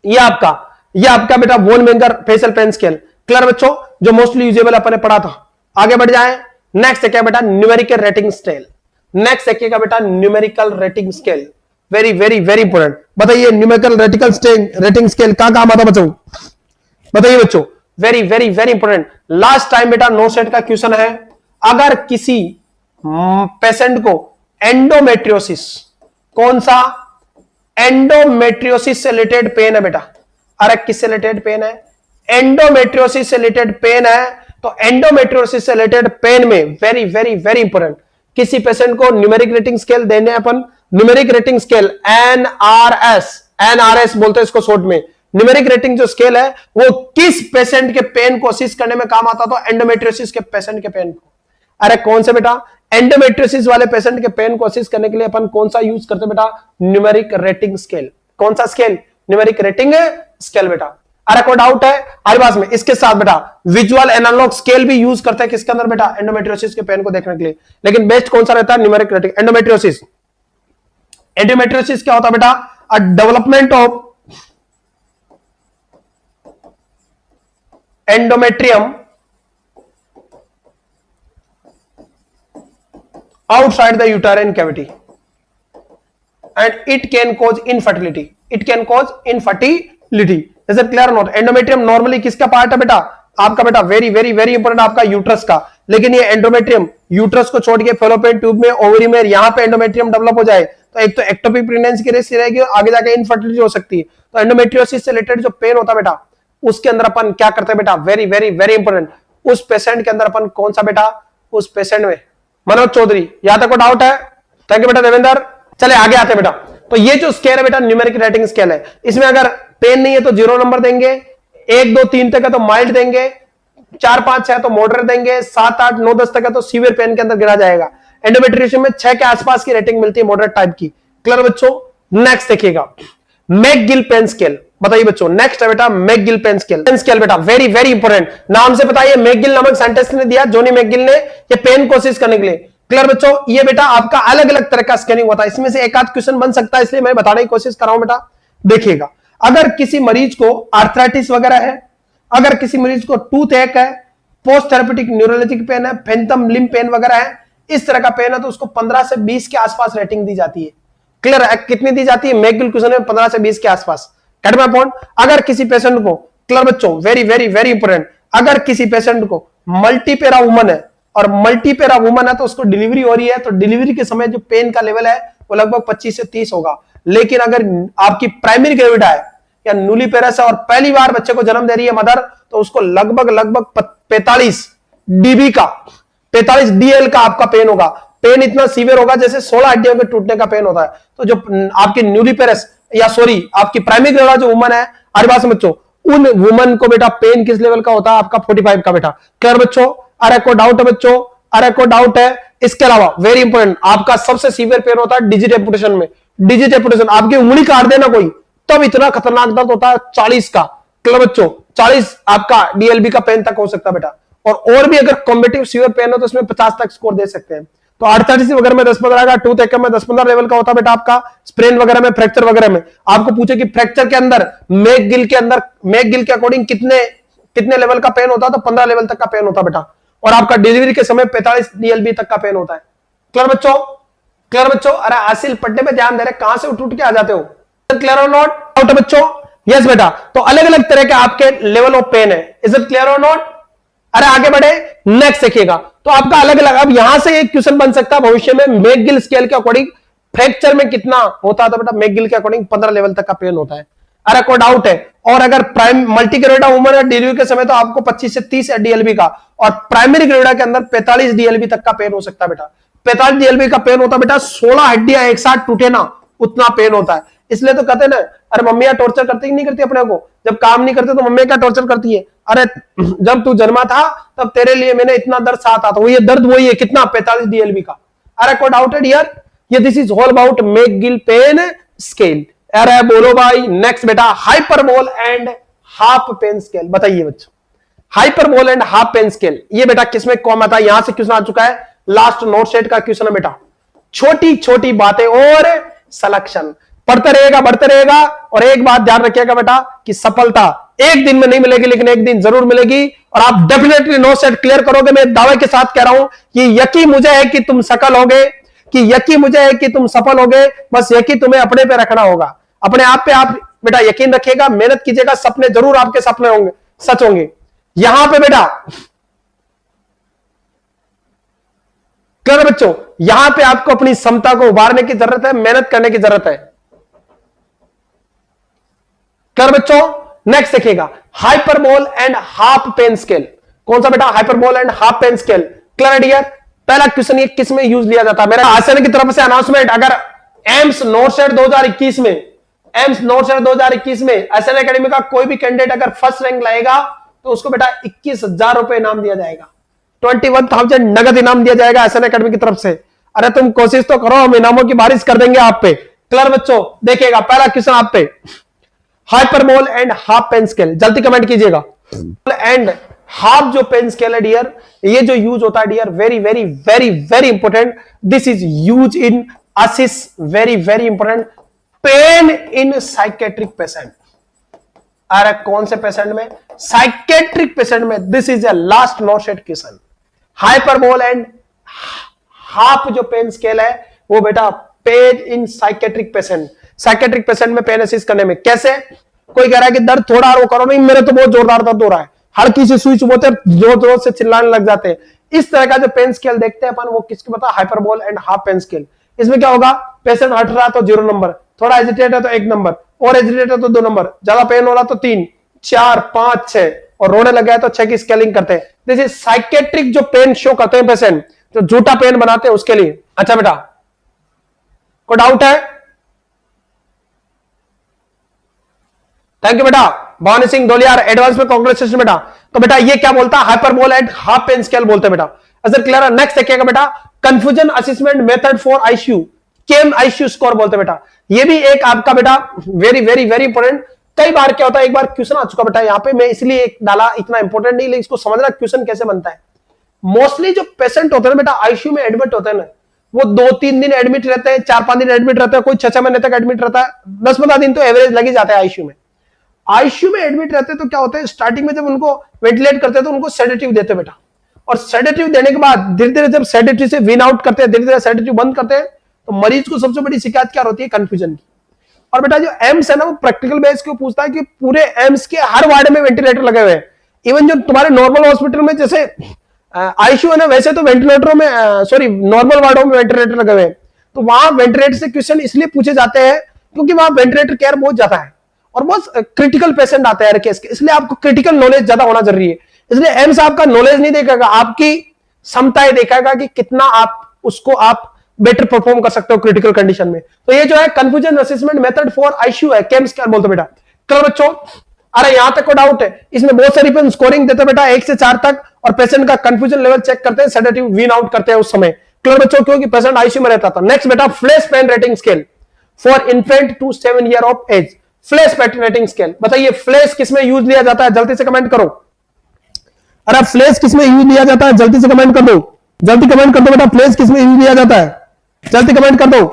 ये आपका बेटा वॉन मेंगर फेशियल पेन स्केल। क्लियर बच्चों? जो मोस्टली यूजेबल अपन ने पढ़ा था। आगे बढ़ जाए, नेक्स्ट देखिए बेटा न्यूमेरिकल रेटिंग स्केल। नेक्स्ट देखिएगा बेटा numerical rating scale, very very very important. बताइए न्यूमेरिकल रेटिंग स्केल का काम आता बच्चों, बताइए बच्चों, very very very important. Last time बेटा नो सेट का क्वेश्चन है, अगर किसी पेशेंट को एंडोमेट्रियोसिस, कौन सा, एंडोमेट्रियोसिस से रिलेटेड पेन है बेटा, अरे किससे रिलेटेड पेन है, एंडोमेट्रियोसिस से रिलेटेड पेन है, तो एंडोमेट्रियोसिस से रिलेटेड पेन में वेरी वेरी वेरी इंपॉर्टेंट, किसी पेशेंट को न्यूमेरिक रेटिंग स्केल देने अपन, न्यूमेरिक रेटिंग स्केल एनआरएस बोलते हैं इसको शॉर्ट में। न्यूमेरिक रेटिंग जो स्केल है वो किस पेशेंट के पेन को असिस्ट करने में काम आता, तो एंडोमेट्रियोसिस के पेशेंट के पेन को। अरे कौन से बेटा, एंडोमेट्रियोसिस वाले पेशेंट के पेन को असिस्ट करने के लिए अपन कौन सा यूज करते बेटा, न्यूमेरिक रेटिंग स्केल। कौन सा स्केल, न्यूमेरिक रेटिंग स्केल बेटा। अरे कोई डाउट है हर बात में? इसके साथ बेटा विजुअल एनालॉग स्केल भी यूज करते हैं किसके अंदर बेटा, एंडोमेट्रियोसिस के पेन को देखने के लिए। लेकिन बेस्ट कौन सा रहता है, न्यूमेरिक रेटिंग। एंडोमेट्रियोसिस, एंडोमेट्रियोसिस क्या होता है बेटा, a development of endometrium outside the uterine cavity and it can cause infertility. Is it clear or not? Endometrium normally किसका पार्ट है बेटा, आपका बेटा वेरी वेरी वेरी इंपॉर्टेंट आपका यूट्रस का। लेकिन ये एंडोमेट्रियम यूट्रस को छोड़ के फेलोपियन ट्यूब में, ओवरी में, यहां पे एंडोमेट्रियम डेवलप हो जाए तो एक तो एक्टोपिक प्रेगनेंसी की रिस्क रहेगी, आगे जाके इनफर्टिलिटी हो सकती है। तो एंडोमेट्रियोसिस से रिलेटेड जो पेन होता है बेटा, उसके अंदर अपन क्या करते हैं बेटा, वेरी वेरी वेरी इंपॉर्टेंट, उस पेशेंट के अंदर अपन कौन सा बेटा, उस पेशेंट में, मनोज चौधरी, यहां तक को डाउट है? थैंक यू बेटा देवेंद्र। चले आगे आते हैं बेटा। तो ये जो स्केल है बेटा न्यूमेरिक रेटिंग स्केल है, इसमें अगर पेन नहीं है तो 0 नंबर देंगे, 1 2 3 तक है तो माइल्ड देंगे, 4 5 6 तो मॉडरेट देंगे, 7 8 9 10 तक है तो सीवियर पेन के अंदर गिरा जाएगा। एंडोमेट्रियोसिस में 6 के आसपास की रेटिंग मिलती है मॉडरेट टाइप की। क्लियर बच्चों? नेक्स्ट देखिएगा मैकगिल पेन स्केल। बताइए बच्चों, नेक्स्ट है बेटा McGill pain scale. Pain scale बेटा वेरी वेरी इंपॉर्टेंट, नाम से बताइए, मैकगिल नामक साइंटिस्ट ने दिया, जॉनी मैकगिल ने, ये पेन कोशिश करने के लिए। क्लियर बच्चों? ये बेटा आपका अलग अलग तरह का स्कैनिंग होता है, इसमें से एक आध क्वेश्चन बन सकता है, इसलिए मैं बताने की कोशिश कर रहा हूं बेटा। देखिएगा, अगर किसी मरीज को आर्थराइटिस वगैरह है, अगर किसी मरीज को टूथ एक है, पोस्ट थेरेपेटिक न्यूरोलॉजिक पेन है, फैंटम लिम्ब पेन वगैरह है, इस तरह का पेन है, तो उसको 15 से 20 के आसपास रेटिंग दी जाती है। क्लियर है? कितनी दी जाती है मैकगिल क्वेश्चन में, 15 से 20 के आसपास। Get my point? अगर किसी पेशेंट को, क्लियर बच्चों वेरी वेरी वेरी इंपॉर्टेंट, अगर किसी पेशेंट को मल्टीपेरा वुमन है, और मल्टीपेरा वुमन है तो उसको डिलीवरी हो रही है, तो डिलीवरी के समय जो पेन का लेवल है वो लगभग 25 से 30 होगा। लेकिन अगर आपकी प्राइमरी ग्रेविडा है या न्यूली पेरस है और पहली बार बच्चे को जन्म दे रही है मदर, तो उसको लगभग 45 डीबी का, 45 डीएल का आपका पेन होगा। पेन इतना सीवियर होगा जैसे 16 हड्डियों के टूटने का पेन होता है। तो जो आपकी न्यूली पेरस या सॉरी आपकी प्राइमरी ग्रेविडा जो वुमन है, अरे बात समझो, उन वुमन को बेटा पेन किस लेवल का होता है आपका 45 का बेटा। क्लियर बच्चों? अरे को डाउट है बच्चों? अरे को डाउट है? इसके अलावा वेरी इंपॉर्टेंट आपका सबसे सीवियर पेन होता है डिजिट एम्पुटेशन में। डिजिट एम्पुटेशन, आपकी उंगली काट देना कोई, तब इतना खतरनाक दर्द होता है 40 का। क्लियर बच्चों? 40 आपका डीएलबी का पेन तक हो सकता है बेटा। और भी अगर कॉम्बेटिव सीवियर पेन हो तो उसमें 50 तक स्कोर दे सकते हैं। तो आर्थराइटिस वगैरह में 10-15 का, टूथ एक्म में 10-15 लेवल का होता है बेटा आपका। स्प्रेन वगैरह में, फ्रैक्चर वगैरह में आपको पूछे कि फ्रैक्चर के अंदर मैकगिल के अंदर, मैकगिल के अकॉर्डिंग कितने लेवल का पेन होता है, तो 15 लेवल तक का पेन होता है बेटा। और आपका डिलीवरी के समय 45 डीएलबी तक का पेन होता है। क्लियर बच्चों? क्लियर बच्चों? अरे आसिल पढ़ने में ध्यान दे रहे, कहां से उठ के आ जाते हो? क्लियर और नॉट? डाउट है बच्चों? यस बेटा। तो अलग अलग तरह के आपके लेवल ऑफ पेन है। इज इट क्लियर और नॉट? अरे आगे बढ़े, नेक्स्ट देखिएगा। तो आपका अलग अलग, अब यहां से एक क्वेश्चन बन सकता है भविष्य में, मैकगिल स्केल के अकॉर्डिंग फ्रैक्चर में कितना होता है, तो बेटा मैकगिल के अकॉर्डिंग 15 लेवल तक का पेन होता है। अरे कोई डाउट है? और अगर प्राइम मल्टी ग्रेविडा वुमन है डिलीवरी के समय, तो आपको 25 से 30 डीएलबी का, और प्राइमरी ग्रेविडा के अंदर 45 डीएलबी तक का पेन हो सकता है बेटा। 45 डीएलबी का पेन होता है बेटा, 16 हड्डियां एक साथ टूटे ना, उतना पेन होता है। इसलिए तो कहते हैं ना, अरे मम्मियां टॉर्चर करती कि नहीं करती अपने को? जब काम नहीं करते तो मम्मी क्या टॉर्चर करती है? अरे जब तू जन्मा था तब तेरे लिए मैंने इतना दर्द साथ आता, ये दर्द वही है, कितना 45 डीएलबी का। अरे कोई डाउट है डियर? ये this is all about McGill pain scale. अरे बोलो भाई। नेक्स्ट बेटा, hyperbole and half pain scale. बताइए बच्चों, hyperbole and half pain scale ये बेटा किसमें कौन आता है? यहां से क्वेश्चन आ चुका है, लास्ट नोट सेट का क्वेश्चन है बेटा। छोटी छोटी बातें और सलेक्शन, पढ़ते रहेगा, बढ़ते रहेगा। और एक बात ध्यान रखिएगा बेटा कि सफलता एक दिन में नहीं मिलेगी, लेकिन एक दिन जरूर मिलेगी, और आप डेफिनेटली नो सेट क्लियर करोगे। मैं दावे के साथ कह रहा हूं कि यकीन मुझे है कि तुम सफल होगे, कि यकीन मुझे है कि तुम सफल होगे। बस यकीन तुम्हें अपने पे रखना होगा, अपने आप पे आप बेटा यकीन रखिएगा, मेहनत कीजिएगा, सपने जरूर आपके सपने होंगे, सच होंगे। यहां पे बेटा क्लियर बच्चों, यहां पे आपको अपनी क्षमता को उभारने की जरूरत है, मेहनत करने की जरूरत है। क्लियर बच्चों? नेक्स्ट देखिएगा, hyperbole and half pain scale. कौन सा बेटा? Hyperbole and half pain scale. Clear dear? पहला क्वेश्चन ये किस में यूज लिया जाता है? मेरा आसन की तरफ से अनाउंसमेंट, अगर एम्स नोट सेट 2021 में, एम्स नोट सेट 2021 में एसएन एकेडमी का कोई भी कैंडिडेट अगर फर्स्ट रैंक लाएगा तो उसको बेटा 21,000 रुपए इनाम दिया जाएगा, 21,000 नगद इनाम दिया जाएगा एसएन एकेडमी की तरफ से। अरे तुम कोशिश तो करो, हम इनामों की बारिश कर देंगे आप पे। क्लियर बच्चों? देखिएगा पहला क्वेश्चन आप पे, hyperbole and half pain scale, जल्दी कमेंट कीजिएगा। एंड हाफ जो पेन स्केल है डियर, ये जो यूज होता है dear, very very very very important, this is use in असिस, very very important, pain in psychiatric patient. अरे कौन से पेशेंट में? साइकेट्रिक पेशेंट में। This is a last note set question. Hyperbole and half जो पेन स्केल है वो बेटा pain in psychiatric patient, psychiatric patient में पेन असिस्ट करने में। कैसे? कोई कह रहा है कि दर्द थोड़ा और वो करो, नहीं मेरे तो बहुत जोरदार दर्द हो रहा है, हल्की सी सुई चुभोते जोर जोर से चिल्लाने लग जाते हैं। इस तरह का जो पेन स्केल देखते हैं अपन, वो किसके पता? Hyperbole and half pain scale. इसमें क्या होगा? पेशेंट हट रहा तो 0 नंबर, थोड़ा एजिटेट है तो 1 नंबर, और एजिटेट है तो 2 नंबर, ज्यादा पेन हो रहा तो 3, 4, 5, 6, और रोने लग गया तो 6 की स्केलिंग करते हैं। दिस इज साइकेट्रिक जो पेन शो करते हैं पेशेंट, जो झूठा पेन बनाते हैं उसके लिए। अच्छा बेटा, कोई डाउट है? थैंक यू बेटा भवानी सिंह धोलियार, एडवांस में कांग्रेचुलेशन बेटा। तो बेटा ये क्या बोलता है? Hyperbole and half pain scale बोलते हैं बेटा। अच्छा क्लियर है? नेक्स्ट देखिएगा बेटा, confusion assessment method for ICU, CAM ICU score बोलते हैं बेटा। ये भी एक आपका बेटा वेरी वेरी वेरी इंपॉर्टेंट। कई बार क्या होता है, एक बार क्वेश्चन आ चुका बेटा यहाँ पे, मैं इसलिए एक डाला, इतना इंपॉर्टेंट नहीं, लेकिन इसको समझना क्वेश्चन कैसे बनता है। मोस्टली जो पेशेंट होते हैं बेटा आईसीयू में एडमिट होते हैं ना, वो 2-3 दिन एडमिट रहते हैं, 4-5 दिन एडमिट रहते हैं, कोई 6-6 महीने तक एडमिट रहता है, 10-15 दिन तो एवरेज लग ही जाता है आईसीयू में। आईसीयू में एडमिट रहते हैं तो क्या होता है, स्टार्टिंग में जब उनको वेंटिलेट करते हैं तो उनको सेडेटिव देते हैं बेटा, और सेडेटिव देने के बाद धीरे धीरे जब सेडेटिव से विन आउट करते हैं, धीरे धीरे सेडेटिव बंद करते हैं, तो मरीज को सबसे बड़ी शिकायत क्या होती है? कंफ्यूजन की। और बेटा जो एम्स है ना, वो प्रैक्टिकल बेस को पूछता है कि पूरे एम्स के हर वार्ड में वेंटिलेटर लगे हुए हैं। इवन जो तुम्हारे नॉर्मल हॉस्पिटल में जैसे आईसीयू है ना, वैसे तो वेंटिलेटरों में सॉरी नॉर्मल वार्डों में वेंटिलेटर लगे हुए हैं। तो वहां वेंटिलेटर से क्वेश्चन इसलिए पूछे जाते हैं क्योंकि वहां वेंटिलेटर केयर बहुत ज्यादा है और बहुत क्रिटिकल पेशेंट आता है केस के, इसलिए आपको क्रिटिकल नॉलेज ज्यादा होना जरूरी है। इसलिए एम्स आपका नॉलेज नहीं देखेगा, आपकी क्षमताएं देखेगा कि कितना आप उसको आप बेटर परफॉर्म कर सकते हो क्रिटिकल कंडीशन में। तो ये जो है confusion assessment method for ICU है, केम स्केल बोलते बेटा। चलो बच्चों, अरे यहां तक को डाउट है, इसमें बहुत सारी पे स्कोरिंग देते बेटा 1 से 4 तक, और पेशेंट का कंफ्यूजन लेवल चेक करते हैं, सेडेटिव वीन आउट करते हैं उस समय। क्लियर बच्चों, क्योंकि पेशेंट आईसीयू में रहता था। नेक्स्ट बेटा, flash pain rating scale for infant to 7 year of age. Flash pain rating scale, बताइए फ्लैश किसमें यूज लिया जाता है, जल्दी से कमेंट करो। अरे फ्लैश किसमें यूज लिया जाता है, जल्दी से कमेंट कर दो, जल्दी कमेंट कर दो बेटा, फ्लैश किसमें यूज लिया जाता है, जल्दी कमेंट कर दो।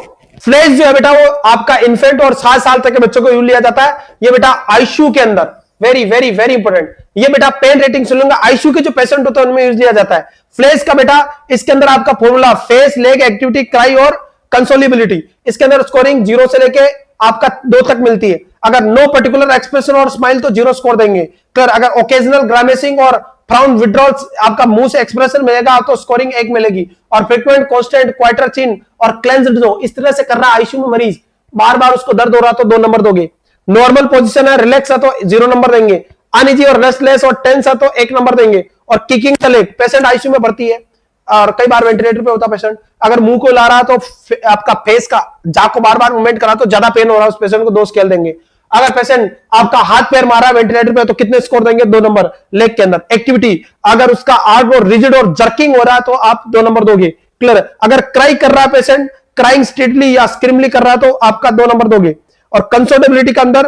फ्लैश जो है बेटा वो आपका इन्फेंट और 7 साल तक के बच्चों को यूज लिया जाता है, ये बेटा आईसीयू के अंदर। वेरी वेरी वेरी इंपॉर्टेंट, ये बेटा पेन रेटिंग सुन लूंगा, आईसीयू के जो पेशेंट होते हैं उनमें यूज लिया जाता है फ्लैश का बेटा। इसके अंदर आपका formula face, leg activity, cry और कंसोलिबिलिटी, इसके अंदर स्कोरिंग 0 से लेके आपका 2 तक मिलती है। अगर नो पर्टिकुलर एक्सप्रेशन और स्माइल तो 0 स्कोर देंगे। क्लियर, अगर ओकेजनल ग्रामेसिंग और फ्राउन विड्रॉल्स आपका मुंह से एक्सप्रेशन मिलेगा तो स्कोरिंग 1 मिलेगी। और फ्रीक्वेंट कांस्टेंट क्वाइटर चिन और क्लेंज्ड जो इस तरह से कर रहा है आईसीयू में मरीज, बार बार उसको दर्द हो रहा तो 2 नंबर दोगे। नॉर्मल पोजीशन है, रिलैक्स है तो 0 नंबर देंगे। अनइजी और रेस्टलेस और टेंस है तो 1 नंबर देंगे। और kicking the leg, patient ICU में भर्ती है और कई बार वेंटिलेटर पे होता पेशेंट, अगर मुंह को ला रहा तो आपका फेस का जा को बार बार मूवमेंट करा तो ज्यादा पेन हो रहा है, उस पेशेंट को 2 स्केल देंगे। अगर पेशेंट आपका हाथ पैर मारा वेंटिलेटर पे तो कितने स्कोर देंगे, 2 नंबर। लेग के अंदर एक्टिविटी, अगर उसका आर्म और रिजिड और जर्किंग हो रहा है तो आप 2 नंबर दोगे। क्लियर, अगर क्राई कर रहा है पेशेंट, क्राइंग स्ट्रीटली या स्क्रीमली कर रहा है तो आपका 2 नंबर दोगे। और कंसोलेबिलिटी के अंदर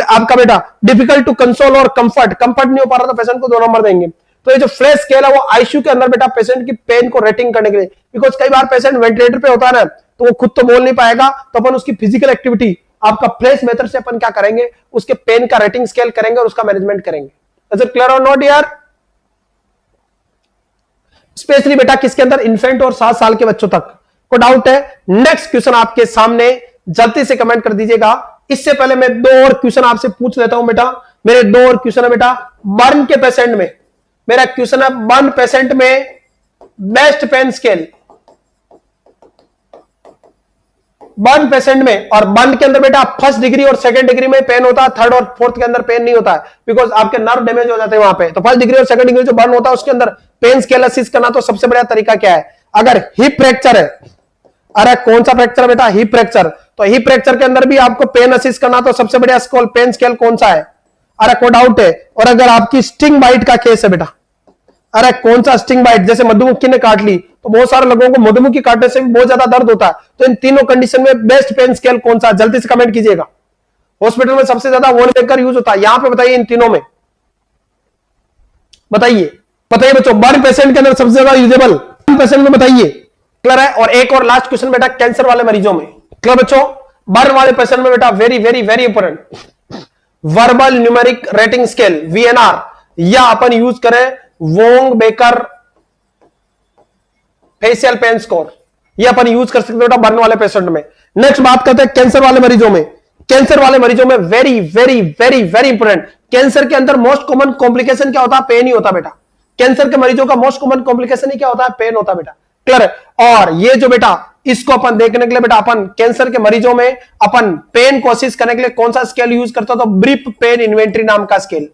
आपका बेटा डिफिकल्ट टू कंसोल और कंफर्ट नहीं हो पा रहा तो पेशेंट को 2 नंबर देंगे। तो ये जो फ्लैश स्केल है वो आईसीयू के अंदर बेटा पेशेंट की पेन को रेटिंग करने के लिए, बिकॉज कई बार पेशेंट वेंटिलेटर पे होता है ना तो वो खुद तो बोल नहीं पाएगा, तो अपन उसकी फिजिकल एक्टिविटी आपका फ्लैश मेथड से अपन क्या करेंगे, उसके पेन का रेटिंग स्केल करेंगे और उसका मैनेजमेंट करेंगे। इज इट क्लियर और नॉट यार? स्पेशली बेटा किसके अंदर, इन्फेंट और 7 साल के बच्चों तक को डाउट है। नेक्स्ट क्वेश्चन आपके सामने, जल्दी से कमेंट कर दीजिएगा। इससे पहले मैं 2 और क्वेश्चन आपसे पूछ लेता हूं बेटा, मेरे 2 और क्वेश्चन है बेटा। बर्न के पेशेंट में मेरा क्वेश्चन है, बर्न पेशेंट में best pain scale, burn patient में। और बर्न के अंदर बेटा फर्स्ट डिग्री और सेकंड डिग्री में पेन होता है, थर्ड और फोर्थ के अंदर पेन नहीं होता है, बिकॉज आपके नर्व डैमेज हो जाते हैं वहां पे। तो फर्स्ट डिग्री और सेकंड डिग्री जो बर्न होता है उसके अंदर पेन स्केल असिस करना तो सबसे बढ़िया तरीका क्या है, अगर हिप फ्रैक्चर है, अरे कौन सा फ्रैक्चर बेटा, हिप फ्रैक्चर, तो हिप फ्रैक्चर के अंदर भी आपको पेन असिस करना तो सबसे बढ़िया स्कोर पेन स्केल कौन सा है, अरे को डाउट है। और अगर आपकी स्टिंग बाइट का केस है बेटा, अरे कौन सा स्टिंग बाइट, जैसे मधुमक्खी ने काट ली तो बहुत सारे लोगों को मधुमक्खी काटने से भी बहुत ज्यादा दर्द होता है, तो इन तीनों कंडीशन में बेस्ट पेन स्केल कौन सा, जल्दी से कमेंट कीजिएगा। हॉस्पिटल में सबसे ज्यादा वॉन मेकर यूज होता है, यहां पे बताइए इन तीनों में, बताइए बताइए बच्चों, बर्न पेशेंट के अंदर सबसे ज्यादा यूजेबल पेशेंट में बताइए। क्लियर है? और एक और लास्ट क्वेश्चन बेटा, कैंसर वाले मरीजों में। क्लियर बच्चों, बर्न वाले पेशेंट में बेटा very very very important, verbal numeric rating scale VNR, या अपन यूज करें Wong baker facial pen score, ये अपन यूज कर सकते हैं बेटा बर्न वाले पेशेंट में। नेक्स्ट बात करते हैं कैंसर वाले मरीजों में। कैंसर वाले मरीजों में very very very very important, cancer के अंदर मोस्ट कॉमन कॉम्प्लिकेशन क्या होता है, पेन ही होता है बेटा। कैंसर के मरीजों का मोस्ट कॉमन कॉम्प्लिकेशन ही क्या होता है, पेन होता है बेटा। क्लियर है? और ये जो बेटा इसको अपन देखने के लिए बेटा अपन कैंसर के मरीजों में अपन पेन कोशिश करने के लिए कौन सा स्केल यूज करता है, तो ब्रीफ पेन इन्वेंट्री नाम का स्केल।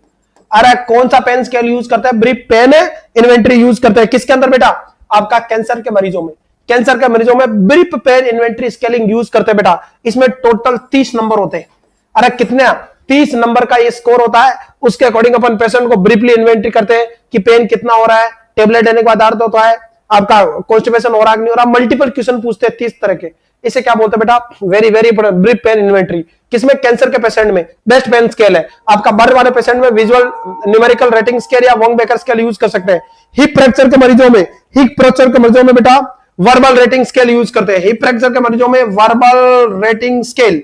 अरे कौन सा पेन स्केल यूज करता है, ब्रीफ पेन इन्वेंट्री यूज करते हैं किसके अंदर बेटा, आपका कैंसर के मरीजों में। कैंसर के मरीजों में brief pain inventory scaling use करते हैं बेटा, इसमें टोटल 30 नंबर होते हैं। अरे कितने, 30 नंबर का ये स्कोर होता है, उसके अकॉर्डिंग अपन पेशेंट को ब्रीफली इन्वेंट्री करते हैं कि पेन कितना हो रहा है, टेबलेट लेने के बाद दर्द होता है, आपका कॉन्स्टिपेशन हो रहा है नहीं हो रहा, मल्टीपल क्वेश्चन पूछते हैं 30 तरह के। इसे क्या बोलते हैं बेटा, very very important, brief pain inventory. किसमें, कैंसर के पेशेंट में बेस्ट पेन स्केल है। आपका बर्न वाले पेशेंट में विजुअल न्यूमेरिकल रेटिंग स्केल या वोंग बेकर स्केल यूज कर सकते हैं। हिप फ्रैक्चर के मरीजों में, हिप फ्रैक्चर के मरीजों में बेटा वर्बल रेटिंग स्केल यूज करते हैं। हिप फ्रैक्चर के मरीजों में वर्बल रेटिंग स्केल,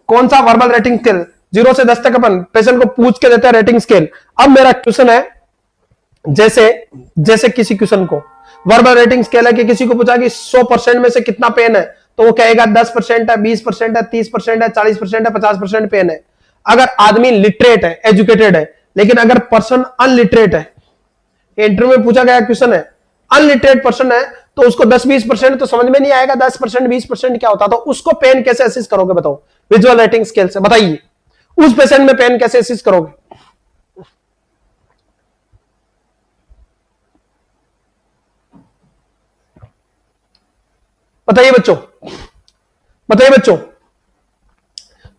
कौन सा वर्बल रेटिंग स्केल, 0 से 10 तक अपन पेशेंट को पूछ के देते हैं रेटिंग स्केल। अब मेरा क्वेश्चन है, जैसे किसी क्वेश्चन को वर्बल रेटिंग स्केल है कि किसी को पूछा कि 100% में से कितना पेन है, तो वो कहेगा 10% है, 20% है, 30% है, 40% है, 50% पेन है। अगर आदमी लिटरेट है, एजुकेटेड है, लेकिन अगर पर्सन अनलिटरेट है, इंटरव्यू में पूछा गया क्वेश्चन है, अनलिटरेट पर्सन है तो उसको 10-20% तो समझ में नहीं आएगा, 10% 20% क्या होता, तो उसको पेन कैसे असिस्ट करोगे बताओ, विजुअल रेटिंग स्केल से बताइए, उस पेशेंट में पेन कैसे असिस्ट करोगे। बताइए बच्चों, बताइए बच्चों,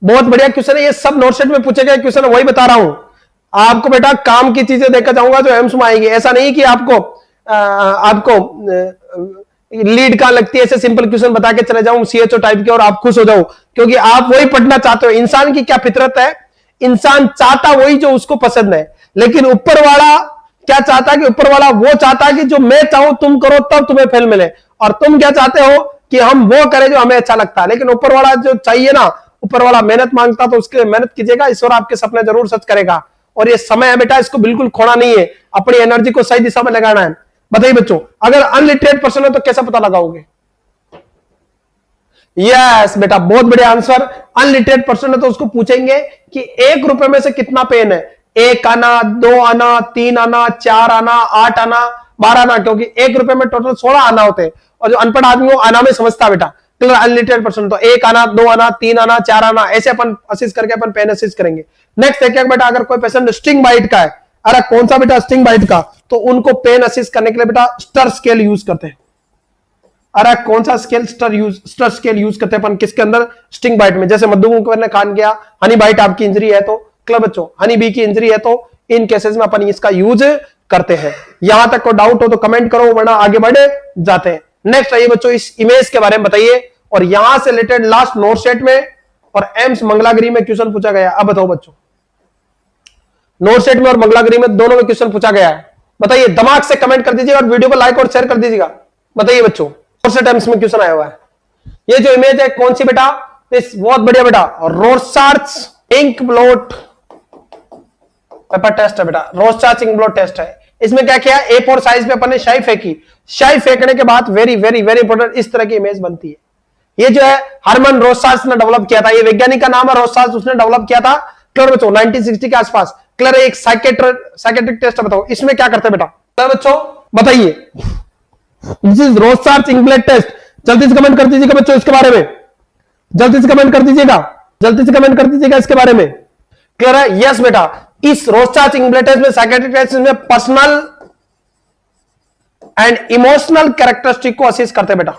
बहुत बढ़िया क्वेश्चन है, ये सब नोटसेट में पूछे गए क्वेश्चन है, वही बता रहा हूं आपको बेटा। काम की चीजें देकर जाऊंगा जो एम्स में आएगी, ऐसा नहीं कि आपको लीड कहां लगती है ऐसे सिंपल क्वेश्चन बता के चले जाऊं सीएचओ टाइप के और आप खुश हो जाओ, क्योंकि आप वही पढ़ना चाहते हो। इंसान की क्या फितरत है, इंसान चाहता वही जो उसको पसंद है, लेकिन ऊपर वाला क्या चाहता है कि ऊपर वाला वो चाहता है कि जो मैं चाहूं तुम करो तब तुम्हें फल मिले, और तुम क्या चाहते हो कि हम वो करें जो हमें अच्छा लगता है। लेकिन ऊपर वाला जो चाहिए ना, ऊपर वाला मेहनत मांगता, तो उसके लिए मेहनत कीजिएगा, ईश्वर आपके सपने जरूर सच करेगा। और ये समय है बेटा, इसको बिल्कुल खोना नहीं है, अपनी एनर्जी को सही दिशा में लगाना है। बताइए बच्चों, अगर अनलिटरेट पर्सन है तो कैसे पता लगाओगे? यस बेटा, बहुत बढ़िया आंसर। अनलिटरेट पर्सन है तो उसको पूछेंगे कि 1 रुपए में से कितना पेन है, 1 आना, 2 आना, 3 आना, 4 आना, 8 आना, 12 आना, क्योंकि 1 रुपए में टोटल 16 आना होते हैं, और जो अनपढ़ आदमी वो आना में समझता बेटा। अनलिटरेट पर्सन तो 1 आना, 2 आना, 3 आना, 4 आना, ऐसे अपन असिस्ट करके अपन पेन असिस्ट करेंगे। नेक्स्ट देखिए बेटा, अगर कोई पेशेंट स्टिंग बाइट का है, अरे कौन सा बेटा स्टिंग बाइट का, तो उनको पेन असिस्ट करने के लिए बेटा स्टर स्केल यूज करते हैं। अरे कौन सा स्केल? स्टर स्केल यूज करते हैं अपन किसके अंदर? स्टिंग बाइट में। जैसे मधुमक्खी ने कान गया, हनी बाइट आपकी इंजरी है तो, क्लब बच्चों हनी बी की इंजरी है तो इन केसेस में अपन इसका यूज करते हैं। यहां तक को डाउट हो तो कमेंट करो, वरना आगे बढ़े जाते हैं। नेक्स्ट आइए बच्चों, इस इमेज के बारे में बताइए, और यहां से रिलेटेड लास्ट नोट सेट में और एम्स मंगलागिरी में क्वेश्चन पूछा गया। अब बताओ बच्चों, नोट सेट में और मंगलागिरी में दोनों में क्वेश्चन पूछा गया है। बताइए, दिमाग से कमेंट कर दीजिएगा और वीडियो को लाइक और शेयर कर दीजिएगा। बताइए बच्चों, नोट सेट एम्स में क्वेश्चन आया हुआ है। ये जो इमेज है कौन सी बेटा? इस बहुत बढ़िया बेटा, रोरचार्च इंक ब्लॉट पेपर टेस्ट है बेटा, रोरचार्च इंक ब्लॉट टेस्ट है। इसमें क्या किया, A4 साइज पे अपन ने शाई फेंकी, शाई फेंकने के बाद वेरी वेरी वेरी इंपॉर्टेंट इस तरह की इमेज बनती है। ये जो है हरमन रोरचार्च ने डेवलप किया था, ये वैज्ञानिक का नाम है रोरचार्च, उसने डेवलप किया था क्लियर बच्चों 1960 के आसपास। क्लियर, एक साइकेट्रिक टेस्ट है। बताओ इसमें क्या करते हैं बेटा? क्लियर बच्चों, बताइए। This is Rorschach ink blot test. जल्दी से कमेंट कर दीजिएगा बच्चों इसके बारे में, जल्दी से कमेंट कर दीजिएगा, जल्दी से कमेंट कर दीजिएगा इसके बारे में। क्लियर है? यस बेटा, इस रोरचार्च इंक ब्लॉट टेस्ट में, साइकेट्रिक टेस्ट में पर्सनल एंड इमोशनल कैरेक्टरिस्टिक को असेस करते हैं बेटा।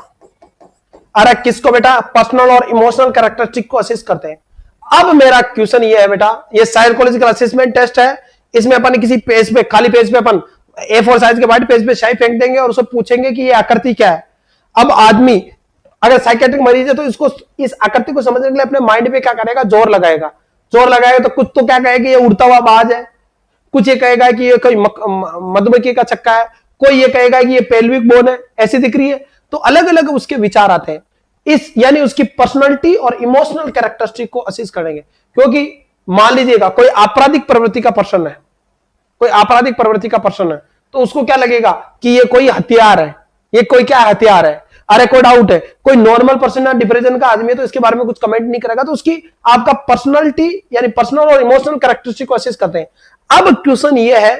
अरे किसको बेटा? पर्सनल और इमोशनल कैरेक्टरिस्टिक को असेस करते हैं। अब मेरा क्वेश्चन ये है बेटा, ये साइकोलॉजिकल असेसमेंट टेस्ट है। इसमें अपन किसी पेज पे, खाली पेज पे अपन A4 साइज के वाइट पेज पे शाई फेंक देंगे और उससे पूछेंगे कि ये आकृति क्या है। अब आदमी अगर साइकेट्रिक मरीज है तो इसको, इस आकृति को समझने के लिए अपने माइंड पे क्या करेगा? जोर लगाएगा। जोर लगाएगा तो कुछ तो क्या कहेगा, ये उड़ता हुआ बाज है, कुछ ये कहेगा कि ये कोई मधुमक्खी का छक्का है, कोई ये कहेगा कि ये पेल्विक बोन है, ऐसी दिख रही है। तो अलग अलग उसके विचार आते हैं। इस यानी उसकी पर्सनालिटी और इमोशनल कैरेक्टरिस्टिक को असेस करेंगे। क्योंकि मान लीजिएगा कोई आपराधिक प्रवृत्ति का पर्सन है, कोई आपराधिक प्रवृत्ति का पर्सन है, तो उसको क्या लगेगा कि ये कोई हथियार है, ये कोई क्या हथियार है। अरे कोई डाउट है, कोई नॉर्मल पर्सन है, डिप्रेशन का आदमी है, तो इसके बारे में कुछ कमेंट नहीं करेगा। तो उसकी आपका पर्सनालिटी यानी पर्सनल और इमोशनल कैरेक्टरिस्टिक को असेस करते हैं। अब क्वेश्चन ये है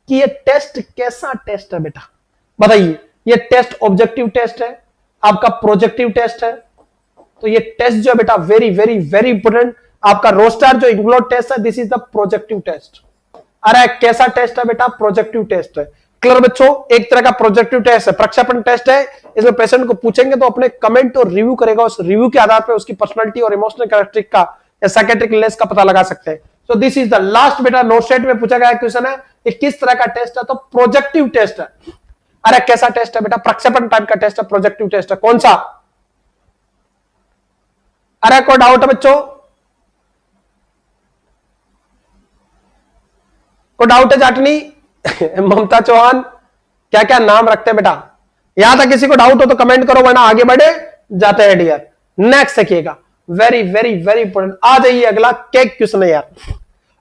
कि ये टेस्ट कैसा टेस्ट है बेटा? बताइए, ये टेस्ट ऑब्जेक्टिव टेस्ट है, आपका प्रोजेक्टिव टेस्ट है। तो ये टेस्ट जो है बेटा वेरी वेरी वेरी इंपॉर्टेंट, आपका रोस्टार जो इंक ब्लॉट टेस्ट है, this is the projective test. अरे कैसा टेस्ट है बेटा? प्रोजेक्टिव टेस्ट है। क्लियर बच्चों, एक तरह का प्रोजेक्टिव टेस्ट है, प्रक्षेपण टेस्ट है। इसमें पेशेंट को पूछेंगे तो अपने कमेंट और रिव्यू करेगा, उस रिव्यू के आधार पर उसकी पर्सनालिटी और इमोशनल कैरेक्टरिस्टिक का या साइकेट्रिक इलनेस का पता लगा सकते हैं। सो दिस इज द लास्ट बेटा नोट सेट में पूछा गया क्वेश्चन है, ये किस तरह का टेस्ट है? तो प्रोजेक्टिव टेस्ट है। अरे कैसा टेस्ट है बेटा? प्रक्षेपण टाइप का टेस्ट है, प्रोजेक्टिव टेस्ट है। कौन सा? अरे कोई डाउट है बच्चों? कोई डाउट है जाटनी? ममता चौहान, क्या क्या नाम रखते हैं बेटा? यहां तक किसी को डाउट हो तो कमेंट करो, वरना आगे बढ़े जाते हैं डियर। नेक्स्ट देखिएगा, वेरी वेरी वेरी इंपॉर्टेंट। आ जाइए अगला केक क्वेश्चन यार।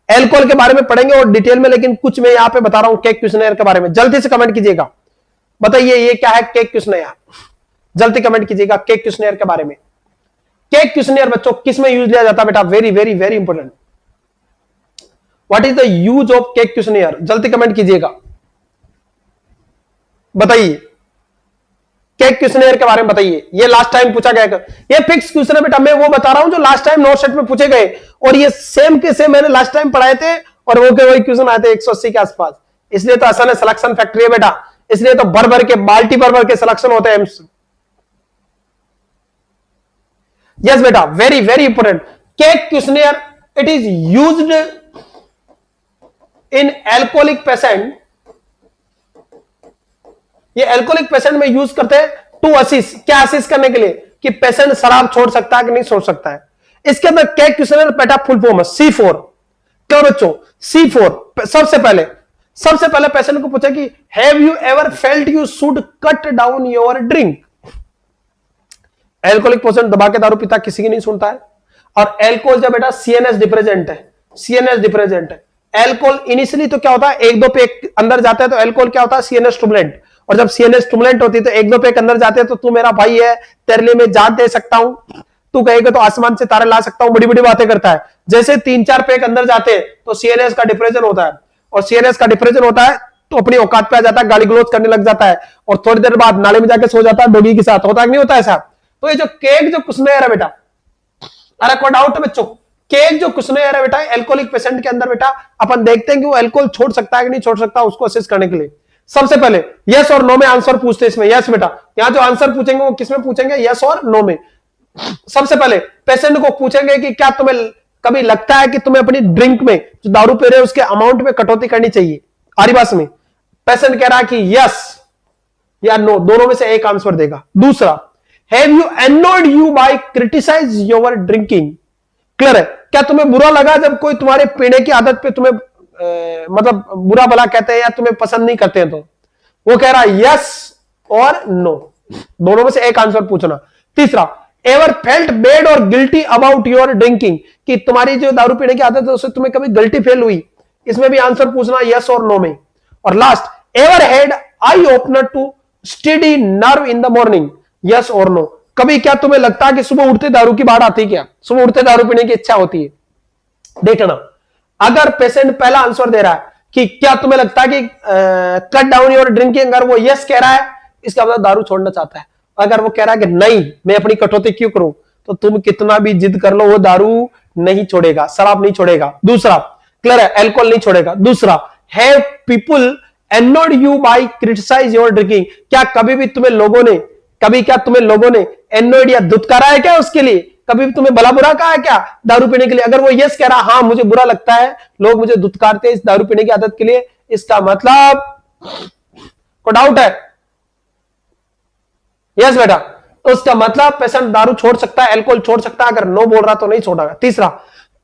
एल्कोहल के बारे में पढ़ेंगे और डिटेल में, लेकिन कुछ मैं यहां पे बता रहा हूं केक क्वेश्चन के बारे में। जल्दी से कमेंट कीजिएगा, बताइए ये क्या है केक क्वेश्चन यार? जल्दी कमेंट कीजिएगा केक क्वेश्चन के बारे में। केक क्वेश्चन बच्चों किस में यूज लिया जाता है बेटा? Very very very important. What is the use of cake questionnaire? जल्दी कमेंट कीजिएगा, बताइए केक क्वेश्चनियर के बारे में बताइए। ये लास्ट टाइम पूछा गया, ये फिक्स क्वेश्चन है बेटा, मैं वो बता रहा हूं जो लास्ट टाइम नोट सेट में पूछे गए, और ये सेम के सेम मैंने लास्ट टाइम पढ़ाए थे, और वो के वही क्वेश्चन आए थे 180 के आसपास। इसलिए तो आसान है, सिलेक्शन फैक्ट्री है बेटा, इसलिए तो भर भर के बाल्टी भर भर के सिलेक्शन होते हैं। यस बेटा, very very important. Cake questionnaire it is used in alcoholic patient. ये एल्कोहलिक पेशेंट में यूज करते हैं टू असिस्ट, क्या असिस्ट करने के लिए कि पेशेंट शराब छोड़ सकता है कि नहीं छोड़ सकता है। इसके अंदर केक क्वेश्चनियर बेटा फुल फॉर्म है C4। क्यों बच्चों, C4 सबसे पहले पेशेंट को पूछा कि have you ever felt you should cut down your drink. Alcoholic patient दबा के दारू पीता, किसी की नहीं सुनता है। और एल्कोहल जब बेटा CNS डिप्रेजेंट है, CNS डिप्रेजेंट है। एल्कोहल इनिशियली तो क्या होता है, एक दो पे अंदर जाता है तो एल्कोहल क्या होता है, CNS स्टिमुलेंट। और जब CNS स्टिमुलेंट होती है तो एक दो पे अंदर जाते हैं तो तू मेरा भाई है, तेरे लिए मैं जान दे सकता हूं, तू कहेगा तो आसमान से तारे ला सकता हूं, बड़ी बड़ी बातें करता है। जैसे 3-4 पैक अंदर जाते हैं तो CNS का डिप्रेशन होता है, और CNS का डिप्रेशन होता है तो अपनी औकात पे आ जाता है, गाली गलौज करने लग जाता है, और थोड़ी देर बाद नाले में जाके सो जाता है डोगी के साथ। होता है नहीं होता ऐसा? तो ये जो केक जो क्वेश्चनियर है बेटा, अरे कोई डाउट है बच्चों, केक जो क्वेश्चनियर है बेटा एल्कोहलिक पेशेंट के अंदर बेटा अपन देखते हैं कि वो अल्कोहल छोड़ सकता है कि नहीं छोड़ सकता, उसको असेस करने के लिए सबसे पहले यस और नो में आंसर पूछते हैं। इसमें यस बेटा, यहां जो आंसर पूछेंगे वो किसमें पूछेंगे, यस और नो में। सबसे पहले पेशेंट को पूछेंगे कि क्या तुम्हें कभी लगता है कि तुम्हें अपनी ड्रिंक में जो दारू पी रहे हो उसके अमाउंट में कटौती करनी चाहिए। आरिबास में पेशेंट कह रहा है कि यस या नो, दोनों में से एक आंसर देगा। दूसरा, have you annoyed you by criticise your drinking. Clear है, क्या तुम्हें बुरा लगा जब कोई तुम्हारे पीने की आदत पे तुम्हें मतलब बुरा भला कहते हैं या तुम्हें पसंद नहीं करते हैं? तो वो कह रहा है यस और नो, दोनों में से एक आंसर पूछना। तीसरा, एवर फेल्ट बैड और गिल्टी अबाउट योर ड्रिंकिंग, कि तुम्हारी जो दारू पीने की आदत है उससे तुम्हें कभी गिल्टी फील हुई, इसमें भी आंसर पूछना यस और नो में। और last, ever had eye opener to steady nerve in the morning, yes और नो। कभी क्या तुम्हें लगता है कि सुबह उठते दारू की बाढ़ आती है? क्या सुबह उठते दारू पीने की इच्छा होती है? देखना, अगर पेशेंट पहला आंसर दे रहा है कि क्या तुम्हें लगता है कि कट डाउन योर ड्रिंकिंग, अगर वो यस कह रहा है इसका मतलब दारू छोड़ना चाहता है। अगर वो कह रहा है कि नहीं मैं अपनी कटौती क्यों करूं, तो तुम कितना भी जिद कर लो वो दारू नहीं छोड़ेगा, शराब नहीं छोड़ेगा। दूसरा, क्लियर है, अल्कोहल नहीं छोड़ेगा। दूसरा, have people annoyed you by criticise your drinking, क्या कभी भी तुम्हें लोगों ने एनोड या दुत्कारा है क्या उसके लिए, कभी भी तुम्हें भला बुरा कहा है क्या दारू पीने के लिए? अगर वो यस कह रहा हाँ मुझे बुरा लगता है, लोग मुझे दुत्कारते हैं इस दारू पीने की आदत के लिए, इसका मतलब को डाउट है? यस बेटा, तो उसका मतलब पेशेंट दारू छोड़ सकता है, अल्कोहल छोड़ सकता है। अगर नो बोल रहा तो नहीं छोड़ेगा। तीसरा,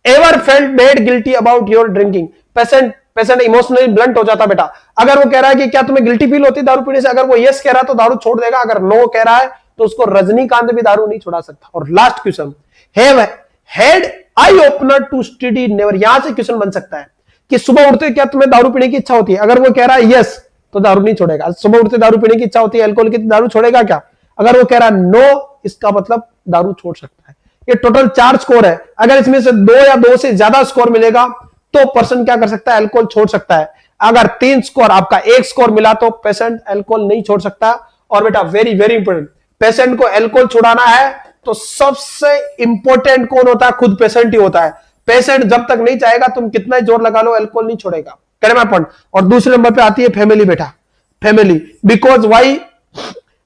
ever felt bad guilty about your drinking, patient emotionally blunt हो जाता बेटा। अगर वो कह रहा है कि क्या तुम्हें गिल्टी फील होती है दारू पीने से, अगर वो यस कह रहा है तो दारू छोड़ देगा, अगर नो कह रहा है तो उसको रजनीकांत भी दारू नहीं छुड़ा सकता। और last question, have had eye opener to study never, यहां से क्वेश्चन बन सकता है कि सुबह उठते क्या तुम्हें दारू पीने की इच्छा होती है? अगर वो कह रहा है यस तो दारू नहीं छोड़ेगा। सुबह उठते दारू पीने की इच्छा होती है अल्कोहल की, दारू छोड़ेगा क्या? अगर वो कह रहा है नो, इसका मतलब दारू छोड़ सकता है। ये टोटल 4 स्कोर है, अगर इसमें से 2 या 2 से ज्यादा स्कोर मिलेगा तो पर्सन क्या कर सकता है, अल्कोहल छोड़ सकता है। अगर 3 स्कोर आपका 1 स्कोर मिला तो पेशेंट अल्कोहल नहीं छोड़ सकता। और बेटा वेरी वेरी इंपोर्टेंट, पेशेंट को अल्कोहल छुड़ाना है तो सबसे इंपॉर्टेंट कौन होता है, खुद पेशेंट ही होता है। पेशेंट जब तक नहीं चाहेगा तुम कितना ही जोर लगा लो अल्कोहल नहीं छोड़ेगा। Correct point. और दूसरे नंबर पे आती है फैमिली बेटा, फैमिली, बिकॉज वाई,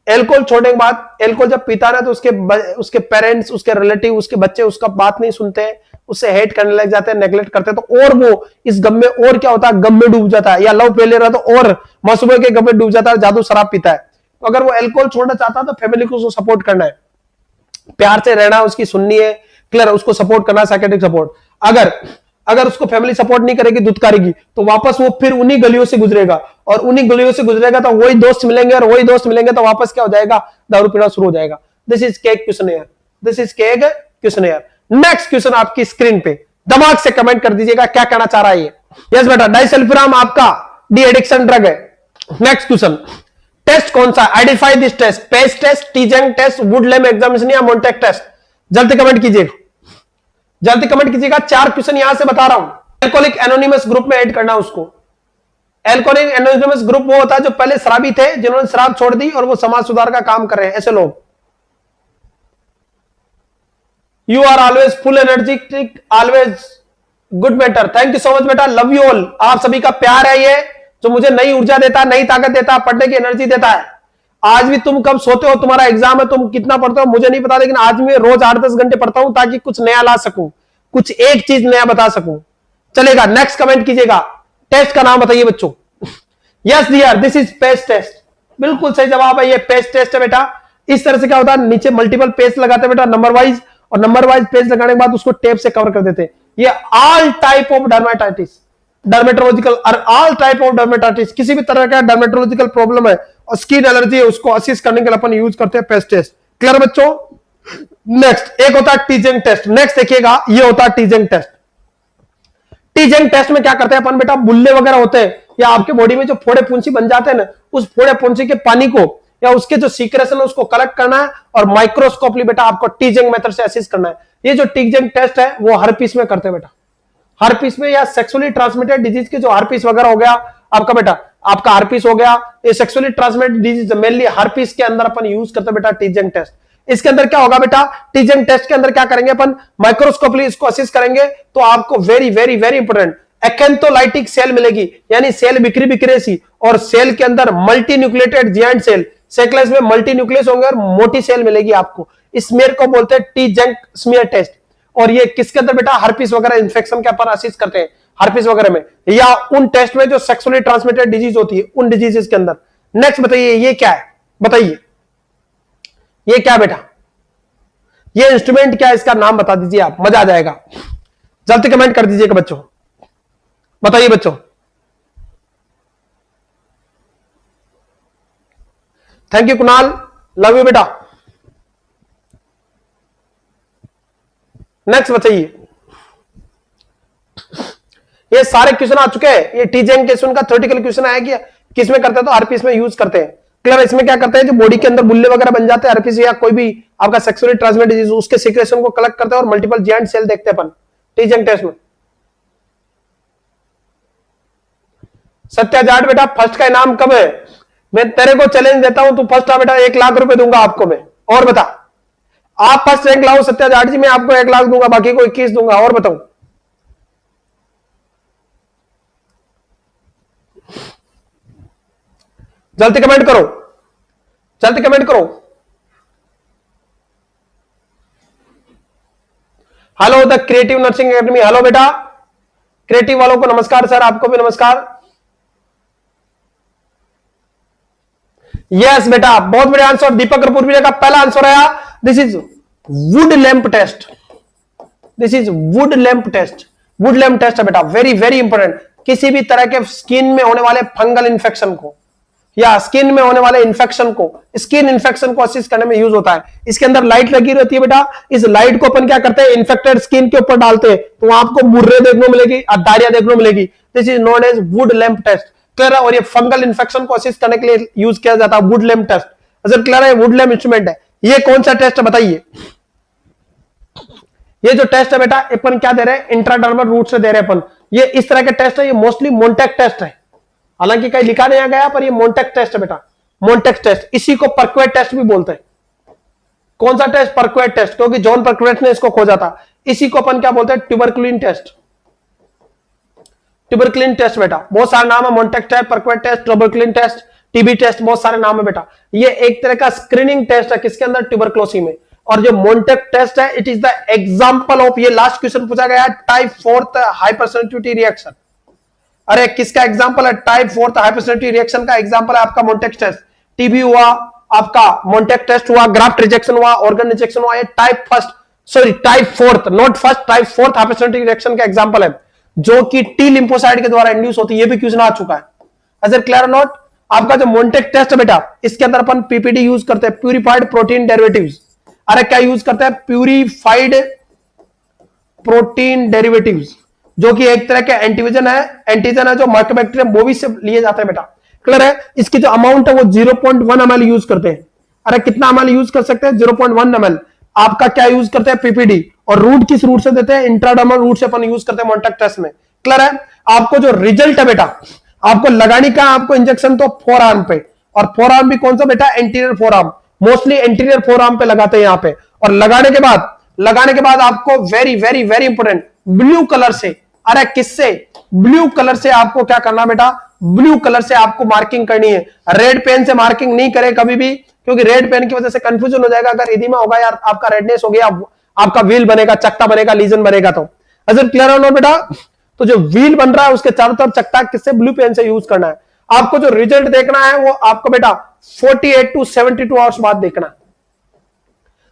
एल्कोहल छोड़ने के बाद एल्कोहल जब पीता ना तो उसके पेरेंट्स, उसके रिलेटिव, उसके बच्चे उसका बात नहीं सुनते, उससे हेट करने लग जाते हैं, नेग्लेक्ट करते हैं, तो और वो इस गम में और क्या होता है, गम में डूब जाता है। या लव फेलियर है तो और मासूमियत के गम में डूब जाता है, जादू शराब पीता है। तो अगर वो अल्कोहल छोड़ना चाहता है तो फैमिली को उसको सपोर्ट करना है, प्यार से रहना, उसकी सुननी है, क्लियर, उसको सपोर्ट करना, साइकियाट्रिक सपोर्ट। अगर उसको फैमिली सपोर्ट नहीं करेगी, दुत्कारेगी, तो वापस वो फिर उन्हीं गलियों से गुजरेगा, और उन्हीं गलियों से गुजरेगा तो वही दोस्त मिलेंगे, और वही दोस्त मिलेंगे तो वापस क्या हो जाएगा, दारू पीना शुरू हो जाएगा। This is cake questionnaire, this is cake questionnaire. Next question आपकी स्क्रीन पे, दिमाग से कमेंट कर दीजिएगा क्या कहना चाह रहा है ये। यस बेटा, डाइसल्फिराम आपका डी एडिक्शन ड्रग है। नेक्स्ट क्वेश्चन, टेस्ट कौन सा, identify this test, pace test, Tzanck test, wood lamp examination या मोन्टेक टेस्ट। जल्दी कमेंट कीजिएगा, जल्दी कमेंट कीजिएगा। 4 क्वेश्चन यहां से बता रहा हूं, एल्कोहलिक एनोनिमस ग्रुप में ऐड करना उसको। एल्कोहलिक एनोनिमस ग्रुप वो होता है जो पहले शराबी थे, जिन्होंने शराब छोड़ दी और वो समाज सुधार का काम कर रहे हैं, ऐसे लोग। You are always full energetic, always good mentor. Thank you so much बेटा, लव यू ऑल। आप सभी का प्यार है ये जो मुझे नई ऊर्जा देता है, नई ताकत देता है, पढ़ने की एनर्जी देता है। आज भी तुम कब सोते हो, तुम्हारा एग्जाम है, तुम कितना पढ़ते हो मुझे नहीं पता, लेकिन आज मैं रोज 8-10 घंटे पढ़ता हूं ताकि कुछ नया ला सकूं, कुछ एक चीज नया बता सकूं। चलेगा, नेक्स्ट कमेंट कीजिएगा। टेस्ट का नाम बताइए बच्चों। Yes dear, this is CAGE test. बिल्कुल सही जवाब है, ये पेज टेस्ट है बेटा। इस तरह से क्या होता है, नीचे मल्टीपल पेज लगाते हैं बेटा नंबर वाइज, और नंबर वाइज पेज लगाने के बाद उसको टेप से कवर कर देते हैं। ये all type of dermatitis, dermatological और ऑल टाइप ऑफ डर्मेटाइटिस, किसी भी तरह का डर्मेटोलॉजिकल प्रॉब्लम है और स्किन एलर्जी है, उसको असिस्ट करने के लिए अपन यूज करते हैं पेज टेस्ट। क्लियर बच्चों? नेक्स्ट एक होता है टीजेंग टेस्ट। नेक्स्ट देखिएगा, ये होता है टीजेंग टेस्ट। टीजेंग टेस्ट में क्या करते हैं अपन बेटा, बुल्ले वगैरह होते हैं या आपके बॉडी में जो फोड़े पुंसी बन जाते हैं ना, उस फोड़े पुंसी के पानी को या उसके जो सीक्रेशन है उसको कलेक्ट करना है और माइक्रोस्कोपली बेटा आपको टीजेंग मेथड से असिस्ट करना है। ये जो टीजेंग टेस्ट है वो हर्पीस में करते हैं बेटा, हर्पीस में या सेक्सुअली ट्रांसमिटेड डिजीज के जो हर्पीस वगैरह हो गया आपका बेटा, आपका हर्पीस हो गया, ये sexually transmitted disease mainly herpes के अंदर अपन यूज करते हैं बेटा टीजेंग टेस्ट। इसके अंदर क्या होगा बेटा, टीजेंग टेस्ट के अंदर क्या करेंगे अपन, माइक्रोस्कोपली इसको असिस्ट करेंगे तो आपको very very very important acantholytic cell मिलेगी, यानी सेल बिखरी बिखरे सी, और सेल के अंदर मल्टी न्यूक्लिएटेड जिएंट सेल, सेक्लेस में मल्टी न्यूक्लियस होंगे और मोटी सेल मिलेगी आपको। इस स्मीयर को बोलते हैं टीजेंग स्मीयर टेस्ट। और ये किसके अंदर बेटा, हर्पीस वगैरह इन्फेक्शन के अपन असिस्ट करते हैं हर्पीस वगैरह में, या उन टेस्ट में जो सेक्सुअली ट्रांसमिटेड डिजीज होती है उन डिजीजेस के अंदर। नेक्स्ट बताइए ये क्या है, बताइए ये क्या बेटा, ये इंस्ट्रूमेंट क्या है, इसका नाम बता दीजिए आप, मजा आ जाएगा। जल्दी कमेंट कर दीजिएगा बच्चों, बताइए बच्चों। Thank you Kunal, love you बेटा। नेक्स्ट बताइए, ये सारे क्वेश्चन आ चुके हैं। ये टीजेंग क्वेश्चन का थ्योरेटिकल क्वेश्चन आया कि किस में करते हैं, तो हर्पीस में यूज करते हैं। क्लियर? इसमें क्या करते हैं, जो बॉडी के अंदर बुल्ले वगैरह बन जाते हैं हर्पीस या कोई भी आपका सेक्सुअली ट्रांसमिटेड डिजीज, उसके सीक्रेशन को कलेक्ट करते हैं और मल्टीपल जिएंट सेल देखते हैं अपन टीजेंग टेस्ट में। सत्या जाट बेटा, फर्स्ट का इनाम कब है? मैं तेरे को चैलेंज देता हूं, तू फर्स्ट आ बेटा, 1 लाख रुपए दूंगा आपको मैं। और बता, आप फर्स्ट रैंक लाओ सत्या जाट जी, मैं आपको 1 लाख दूंगा, बाकी को 21 दूंगा। और बताऊं, जल्दी कमेंट करो, जल्दी कमेंट करो। Hello the creative nursing academy, hello बेटा क्रिएटिव वालों को नमस्कार, सर आपको भी नमस्कार। यस बेटा, बहुत बढ़िया आंसर। दीपक कपूर का पहला आंसर आया, this is Wood lamp test, this is Wood lamp test. Wood lamp test है बेटा, वेरी वेरी इंपॉर्टेंट। किसी भी तरह के स्किन में होने वाले फंगल इंफेक्शन को या स्किन में होने वाले इंफेक्शन को, स्किन इंफेक्शन को असिस्ट करने में यूज होता है। इसके अंदर लाइट लगी रहती है बेटा, इस लाइट को अपन क्या करते हैं, इन्फेक्टेड स्किन के ऊपर डालते हैं तो आपको मुर्रे देखने मिलेगी, दाढ़ियां देखने मिलेगी। This is known as Wood lamp test. Clear है? और ये फंगल इंफेक्शन को असिस्ट करने के लिए यूज किया जाता है वुड लैंप टेस्ट। अच्छा क्लियर है? वुड लैंप इंस्ट्रूमेंट है। ये कौन सा टेस्ट है बताइए? ये जो टेस्ट है बेटा, अपन क्या दे रहे हैं, इंट्राडर्मल रूट से दे रहे हैं अपन। ये इस तरह के टेस्ट है, ये मोस्टली मोन्टेक टेस्ट है, हालांकि कहीं लिखा नहीं गया, पर ये मोन्टेक टेस्ट है बेटा, मोन्टेक टेस्ट। इसी को परक्वेट टेस्ट भी बोलते हैं। कौन सा टेस्ट? परक्वेट टेस्ट, क्योंकि जॉन परक्वेट ने इसको खोजा था। इसी को अपन क्या बोलते हैं, ट्यूबरकुलिन टेस्ट। ट्यूबरकुलिन टेस्ट बेटा, बहुत सारे नाम है, Mantoux test, Pirquet test, tuberculin test, TB test, बहुत सारे नाम है बेटा। ये एक तरह का स्क्रीनिंग टेस्ट है, किसके अंदर, ट्यूबरक्लोसी में। और जो मोन्टेक टेस्ट है, it is the example of, ये लास्ट क्वेश्चन पूछा गया, टाइप 4 हाइपर सेंसिटिविटी रिएक्शन। अरे किसका एग्जांपल है? टाइप 4 हाइपर सेंसिटिविटी रिएक्शन का एग्जांपल है आपका मोन्टेक टेस्ट। टीबी हुआ आपका, मोन्टेक टेस्ट हुआ, ग्राफ्ट रिजेक्शन हुआ, ऑर्गन रिजेक्शन हुआ। ये type 4 not first, type 4 hyper sensitivity reaction का एग्जांपल है, जो कि टी लिम्फोसाइट के द्वारा इंड्यूस होती है। ये भी क्वेश्चन आ चुका है। अजर क्लियर नोट? आपका जो मोन्टेक टेस्ट है बेटा, इसके अंदर अपन पीपीडी यूज करते हैं, प्यूरिफाइड प्रोटीन डेरिवेटिव्स। अरे क्या यूज करते हैं? प्यूरिफाइड प्रोटीन डेरिवेटिव्स, जो कि एक तरह के एंटीजन है जो माइकोबैक्टीरियम बोविस से लिए जाते हैं बेटा। क्लियर है? इसकी जो अमाउंट है वो 0.1 ml यूज करते हैं। अरे कितना ml यूज कर सकते हैं? 0.1 ml। आपका क्या यूज करते हैं? पीपीडी। और रूट किस रूट से देते हैं? इंट्राडर्मल रूट से अपन यूज करते हैं मोन्टेक टेस्ट में। क्लियर है? आपको जो रिजल्ट है बेटा, आपको लगाने का, आपको इंजेक्शन तो फोर आर्म पे, और फोर आर्म भी कौन सा बेटा? Anterior four arm, mostly anterior four arm पे लगाते हैं यहाँ पे। और लगाने के बाद आपको very very very important blue colour से अरे किससे? ब्लू कलर से आपको क्या करना बेटा, ब्लू कलर से आपको मार्किंग करनी है। रेड पेन से मार्किंग नहीं करे कभी भी, क्योंकि रेड पेन की वजह से कंफ्यूजन हो जाएगा। अगर एडिमा होगा यार, आपका रेडनेस हो गया, आपका व्हील बनेगा, चकता बनेगा, लीजन बनेगा। तो अगर क्लियर हो ना बेटा, तो जो व्हील बन रहा है उसके चारों तरफ चकता किससे, ब्लू पेन से यूज करना है। आपको जो रिजल्ट देखना है वो आपको बेटा 48 टू 72 आवर्स बाद देखना है।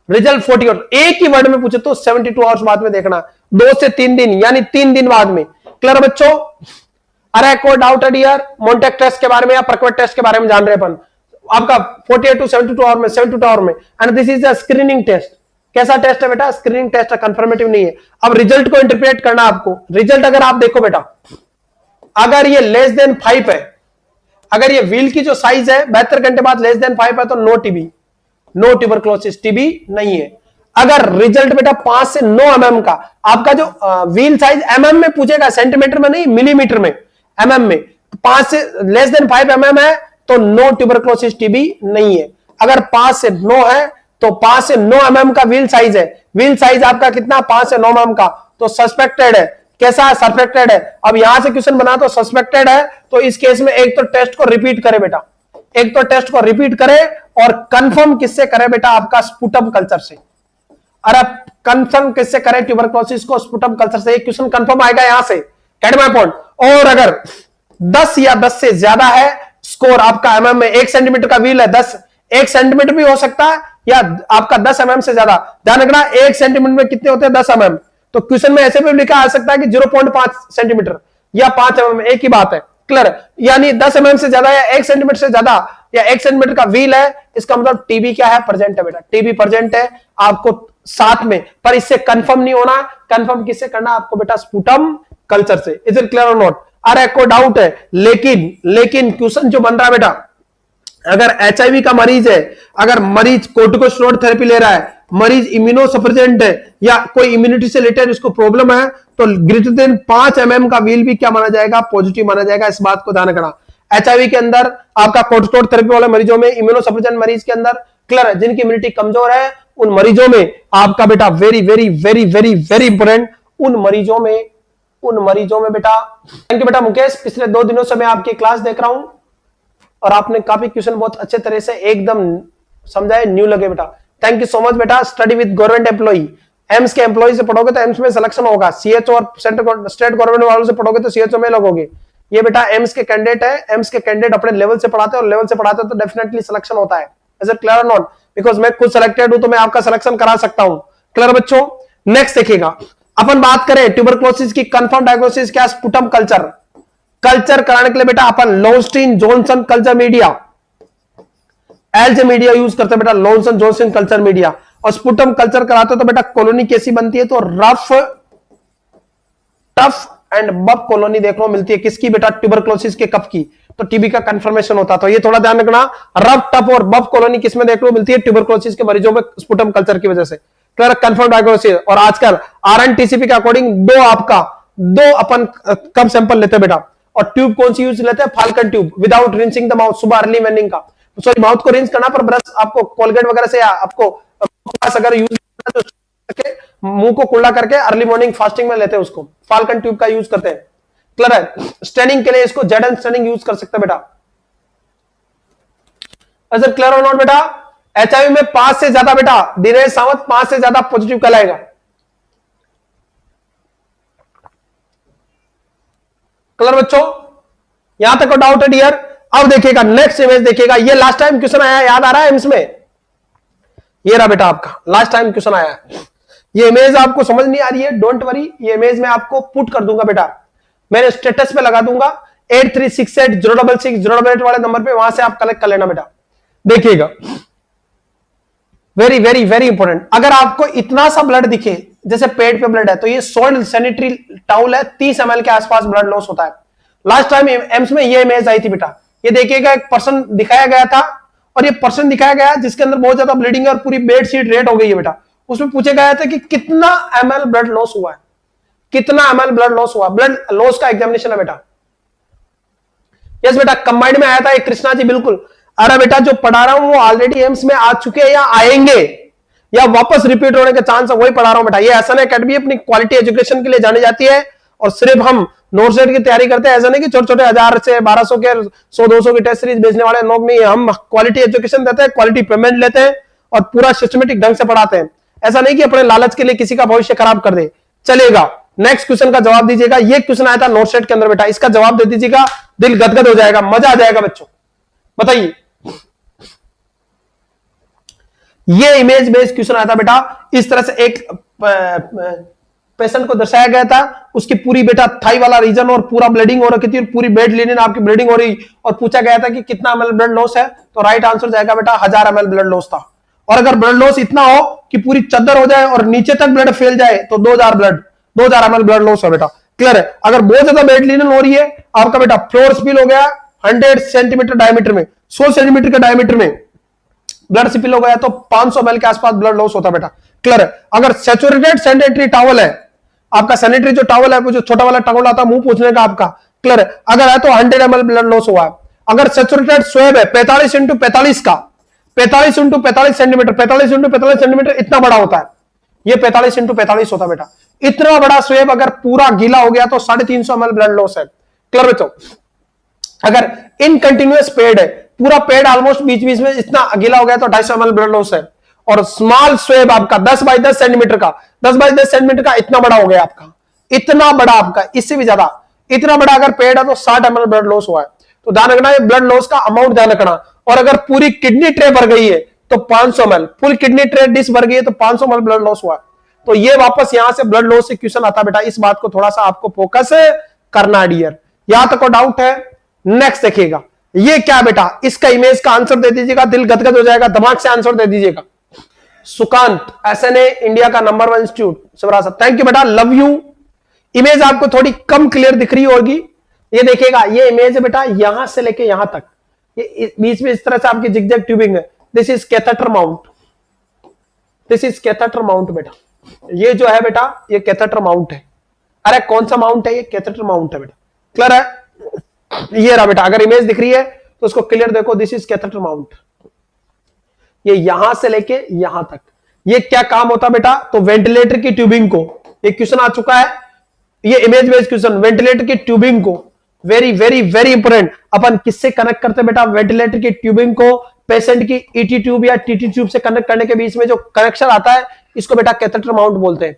रिजल्ट 40 आवर्स, एक ही वर्ड में पूछे तो 72 आवर्स बाद में देखना, 2 से 3 दिन, यानी 3 दिन बाद में। क्लियर बच्चों? अरे कोई डाउट है यार मॉन्टेक टेस्ट के बारे में या प्रकट टेस्ट के बारे में जान रहे अपन? आपका 48 टू 72 आवर में, 72 आवर में, and this is a screening test. कैसा टेस्ट है बेटा? स्क्रीनिंग टेस्ट है, कंफर्मेटिव नहीं है। अब रिजल्ट को इंटरप्रेट करना आपको। रिजल्ट अगर आप देखो बेटा, अगर ये लेस देन 5 है, अगर ये व्हील की जो साइज है 72 घंटे बाद लेस देन 5 है, तो no TB, no tuberculosis, TB नहीं है। अगर रिजल्ट बेटा 5 से 9 mm का, आपका जो व्हील साइज mm में पूछेगा, सेंटीमीटर में नहीं, मिलीमीटर में, mm में, 5 से लेस देन 5 mm है तो नो ट्यूबरक्लोसिस, टीबी नहीं है। अगर 5 से 9 है तो 5 से 9 mm का व्हील साइज है, व्हील साइज आपका कितना, 5 से 9 mm का, तो सस्पेक्टेड है। कैसा है? सस्पेक्टेड है। अब यहां से क्वेश्चन बना तो सस्पेक्टेड है, तो इस केस में एक तो टेस्ट को रिपीट करे बेटा, एक तो टेस्ट को रिपीट करे और कंफर्म किससे करे बेटा, आपका स्पुटम कल्चर से। अरे कंफर्म किससे करे ट्यूबरक्लोसिस को? स्पुटम कल्चर से। एक क्वेश्चन कंफर्म आएगा यहां से, गेट माय पॉइंट। और अगर 10 या 10 से ज्यादा है स्कोर आपका mm में, 1 सेंटीमीटर का व्हील है, 10, 1 सेंटीमीटर भी हो सकता है या आपका 10 mm से ज्यादा। ध्यान रखना 1 सेंटीमीटर में कितने होते हैं, 10 mm। तो क्वेश्चन में ऐसे भी लिखा आ सकता है कि 0.5 सेंटीमीटर या 5 mm, एक ही बात है। क्लियर? यानी 10 mm से ज्यादा या 1 सेंटीमीटर से ज्यादा या 1 सेंटीमीटर का व्हील है, इसका मतलब टीबी क्या है, प्रेजेंट है बेटा, टीबी प्रेजेंट है आपको साथ में। पर इससे कंफर्म नहीं होना, कंफर्म किससे करना आपको बेटा, स्पुटम कल्चर से। इज इट क्लियर और नॉट? अरे कोई डाउट है? लेकिन क्वेश्चन जो बन रहा है बेटा, अगर एचआईवी का मरीज है, अगर मरीज कोर्टिकोस्टेरॉइड थेरेपी ले रहा है, मरीज इम्यूनोसप्रेसेंट है या कोई इम्यूनिटी से रिलेटेड इसको प्रॉब्लम है, तो ग्रेटर देन 5 mm का व्हील भी क्या माना जाएगा, पॉजिटिव माना जाएगा। इस बात को ध्यान रखना। एचआईवी के अंदर आपका कोर्टिकोस्टेरॉइड थेरेपी वाले मरीजों में, इम्यूनोसप्रेसेंट मरीज के अंदर, क्लियर है, जिनकी इम्यूनिटी कमजोर है, उन मरीजों में आपका बेटा very very very very very important, उन मरीजों में बेटा। थैंक यू बेटा मुकेश, पिछले 2 दिनों से मैं आपकी क्लास देख रहा हूं और आपने काफी क्वेश्चन बहुत अच्छे तरह से एकदम समझाए, न्यू लगे बेटा। थैंक यू सो मच बेटा। Study with government employee, AIIMS के एम्प्लॉई से पढ़ोगे तो एम्स में सिलेक्शन होगा, सीएचओ और स्टेट गवर्नमेंट वालों से पढ़ोगे तो सीएचओ में लगोगे। ये बेटा एम्स के कैंडिडेट है, एम्स के कैंडिडेट अपने लेवल से पढ़ाते हैं और लेवल से पढ़ाते हैं तो डेफिनेटली सिलेक्शन होता है। इज इट क्लियर और नॉट? बिकॉज मैं खुद सिलेक्टेड हूं तो मैं आपका सिलेक्शन करा सकता हूं। क्लियर बच्चों? नेक्स्ट देखिएगा, अपन बात करें ट्यूबरक्लोसिस की कंफर्म डायग्नोसिस क्या, स्पुटम कल्चर। कल्चर कराने के लिए बेटा अपन Lowenstein Johnson culture media, LJ media use करते हैं बेटा, लोन्सन जॉनसन कल्चर मीडिया। और स्पुटम कल्चर कराते हो तो बेटा कॉलोनी कैसी बनती है, तो rough, tough and buff colony देखने को मिलती है। किसकी बेटा? ट्यूबरक्लोसिस के कफ की, तो टीबी का कंफर्मेशन होता है। तो ये थोड़ा ध्यान रखना, रफ, टफ और बब कॉलोनी किसमें देखने को मिलती है, ट्यूबरक्लोसिस के मरीजों में स्पुटम कल्चर की वजह से। क्लियर? Confirm diagnosis. और आजकल आरएनटीसीपी के अकॉर्डिंग दो अपन कब सैंपल लेते हैं बेटा, और ट्यूब कौन सी यूज लेते हैं, falcon tube, without rinsing the mouth, सुबह अर्ली मॉर्निंग का, सॉरी माउथ को रिंस करना, पर ब्रश आपको कोलगेट वगैरह से या आपको अगर यूज करना तो मुंह को कुल्ला करके अर्ली मॉर्निंग फास्टिंग में लेते हैं उसको, फाल्कन ट्यूब का यूज करते हैं। क्लियर है? स्टेनिंग के लिए इसको जेडन स्टेनिंग यूज कर सकते हैं बेटा। अच्छा क्लियर और नॉट बेटा? एचआईवी में 5 से ज्यादा बेटा, दिनेश सावंत 5 से ज्यादा पॉजिटिव कहलाएगा। क्लियर बच्चों? यहां तक को डाउट है डियर? अब देखिएगा नेक्स्ट इमेज देखिएगा, ये लास्ट टाइम क्वेश्चन आया, याद आ रहा है इसमें? ये रहा बेटा आपका लास्ट टाइम क्वेश्चन आया है। ये इमेज आपको समझ नहीं आ रही है, डोंट वरी, ये इमेज मैं आपको पुट कर दूंगा बेटा, मेरे स्टेटस पे लगा दूंगा, 8368066088 वाले नंबर पे, वहां से आप कलेक्ट कर लेना बेटा। देखिएगा वेरी वेरी वेरी इंपॉर्टेंट, अगर आपको इतना सा ब्लड दिखे जैसे पेट पे ब्लड है, तो ये सोल्ड सैनिटरी टाउल है, 30 ml के आसपास ब्लड लॉस होता है। लास्ट टाइम एम्स में ये इमेज आई थी बेटा, ये देखिएगा एक पर्सन दिखाया गया था, और ये पर्सन दिखाया गया जिसके अंदर बहुत ज्यादा ब्लीडिंग है और पूरी बेड शीट रेड हो गई है बेटा। उसमें पूछा गया था कि कितना ml ब्लड लॉस हुआ है, कितना ml ब्लड लॉस हुआ, ब्लड लॉस का एग्जामिनेशन है बेटा। यस बेटा, कंबाइंड में आया था एक कृष्णा जी, बिल्कुल। अरे बेटा जो पढ़ा रहा हूं वो ऑलरेडी एम्स में आ चुके हैं या आएंगे या वापस रिपीट होने के चांस है, वही पढ़ा रहा हूं बेटा। ये एसएन एकेडमी अपनी क्वालिटी एजुकेशन के लिए जानी जाती है और सिर्फ हम नोट सेट की तैयारी करते हैं, ऐसा नहीं कि छोटे छोटे 1000 से 1200 के 100-200 की टेस्ट सीरीज बेचने वाले लोग नहीं है। हम क्वालिटी एजुकेशन देते हैं, क्वालिटी पेमेंट लेते हैं और पूरा सिस्टमेटिक ढंग से पढ़ाते हैं। ऐसा नहीं कि अपने लालच के लिए किसी का भविष्य खराब कर दे। चलेगा, नेक्स्ट क्वेश्चन का जवाब दीजिएगा। ये क्वेश्चन आया था नोट सेट के अंदर बेटा, इसका जवाब दे दीजिएगा, दिल गदगद हो जाएगा, मजा आ जाएगा बच्चों। बताइए, ये इमेज बेस्ड क्वेश्चन आया था बेटा। इस तरह से एक पेशेंट को दर्शाया गया था, उसकी पूरी बेटा थाई वाला रीजन और पूरा ब्लीडिंग हो रखी थी और पूरी बेड लिनिन आपकी ब्लीडिंग हो रही, और पूछा गया था कि कितना ml ब्लड लॉस है, तो राइट आंसर जाएगा बेटा 1000 ml ब्लड लॉस था। और अगर ब्लड लॉस इतना हो कि पूरी चद्दर हो जाए और नीचे तक ब्लड फैल जाए तो 2000 ml ब्लड लॉस है बेटा। क्लियर है? अगर बहुत ज्यादा बेड लिनिन हो रही है आपका बेटा, फ्लोर स्पिल हो गया 100 सेंटीमीटर डायमीटर में, 100 सेंटीमीटर के डायमीटर में ब्लड स्पिल हो गया तो 500 ml के आसपास ब्लड लॉस होता बेटा। क्लियर है? अगर सैचुरेटेड सैनिटरी टॉवल है आपका, सैनिटरी जो टॉवल है वो जो छोटा वाला टॉवल आता है मुंह पोंछने का आपका, क्लियर है, अगर है तो 100 ml ब्लड लॉस हुआ है। अगर सैचुरेटेड स्वैब है 45 × 45 का, 45 × 45 सेंटीमीटर, 45 × 45 सेंटीमीटर इतना बड़ा होता है, ये 45 × 45 होता है बेटा। इतना बड़ा स्वैब अगर पूरा गीला हो गया तो 350 ml ब्लड लॉस है। क्लियर बच्चों? अगर इनकंटिन्यूअस पेड है, पूरा पेड ऑलमोस्ट बीच बीच में इतना गीला हो गया तो 250 ml ब्लड लॉस है। और स्मॉल स्वेब आपका 10 बाई 10 सेंटीमीटर का, 10 बाई 10 सेंटीमीटर का इतना बड़ा हो गया आपका, इतना बड़ा आपका, इससे भी ज्यादा इतना बड़ा अगर पेड है तो 60 ml ब्लड लॉस हुआ है। तो ध्यान रखना, ब्लड लॉस का अमाउंट ध्यान रखना। और अगर पूरी किडनी ट्रे भर गई है तो 500 ml, पूरी किडनी ट्रे डिश भर गई है तो 500 ml ब्लड लॉस हुआ है। तो ये वापस यहां से ब्लड लॉस से क्वेश्चन आता बेटा, इस बात को थोड़ा सा आपको फोकस करना डियर। यहां तक को डाउट है? नेक्स्ट देखिएगा, ये क्या बेटा, इसका इमेज का आंसर दे दीजिएगा, दिल गदगद हो जाएगा, दिमाग से आंसर दे दीजिएगा। सुकांत, एसएनए इंडिया का नंबर 1 इंस्टीट्यूट, शिवराज साहब, थैंक यू बेटा, लव यू। इमेज आपको थोड़ी कम क्लियर दिख रही होगी, ये देखिएगा, ये इमेज है बेटा यहां से लेके यहां तक, ये बीच में इस तरह से आपकी जिगजैग ट्यूबिंग है। This is catheter mount, this is catheter mount बेटा, ये जो है बेटा ये कैथेटर माउंट है। अरे कौन सा माउंट है? ये कैथेटर माउंट है बेटा। क्लियर है? ये रहा बेटा, अगर इमेज दिख रही है तो उसको क्लियर देखो, दिस इज कैथेटर माउंट। ये यहां से लेके यहां तक, ये क्या काम होता बेटा? तो वेंटिलेटर की ट्यूबिंग को, ये क्वेश्चन आ चुका है, ये इमेज बेस्ड क्वेश्चन, वेंटिलेटर की ट्यूबिंग को, वेरी वेरी वेरी इंपोर्टेंट, अपन किससे कनेक्ट करते बेटा? वेंटिलेटर की ट्यूबिंग को पेशेंट की ईटी ट्यूब या टीटी ट्यूब से कनेक्ट करने के बीच में जो कनेक्शन आता है इसको बेटा कैथेटर माउंट बोलते हैं।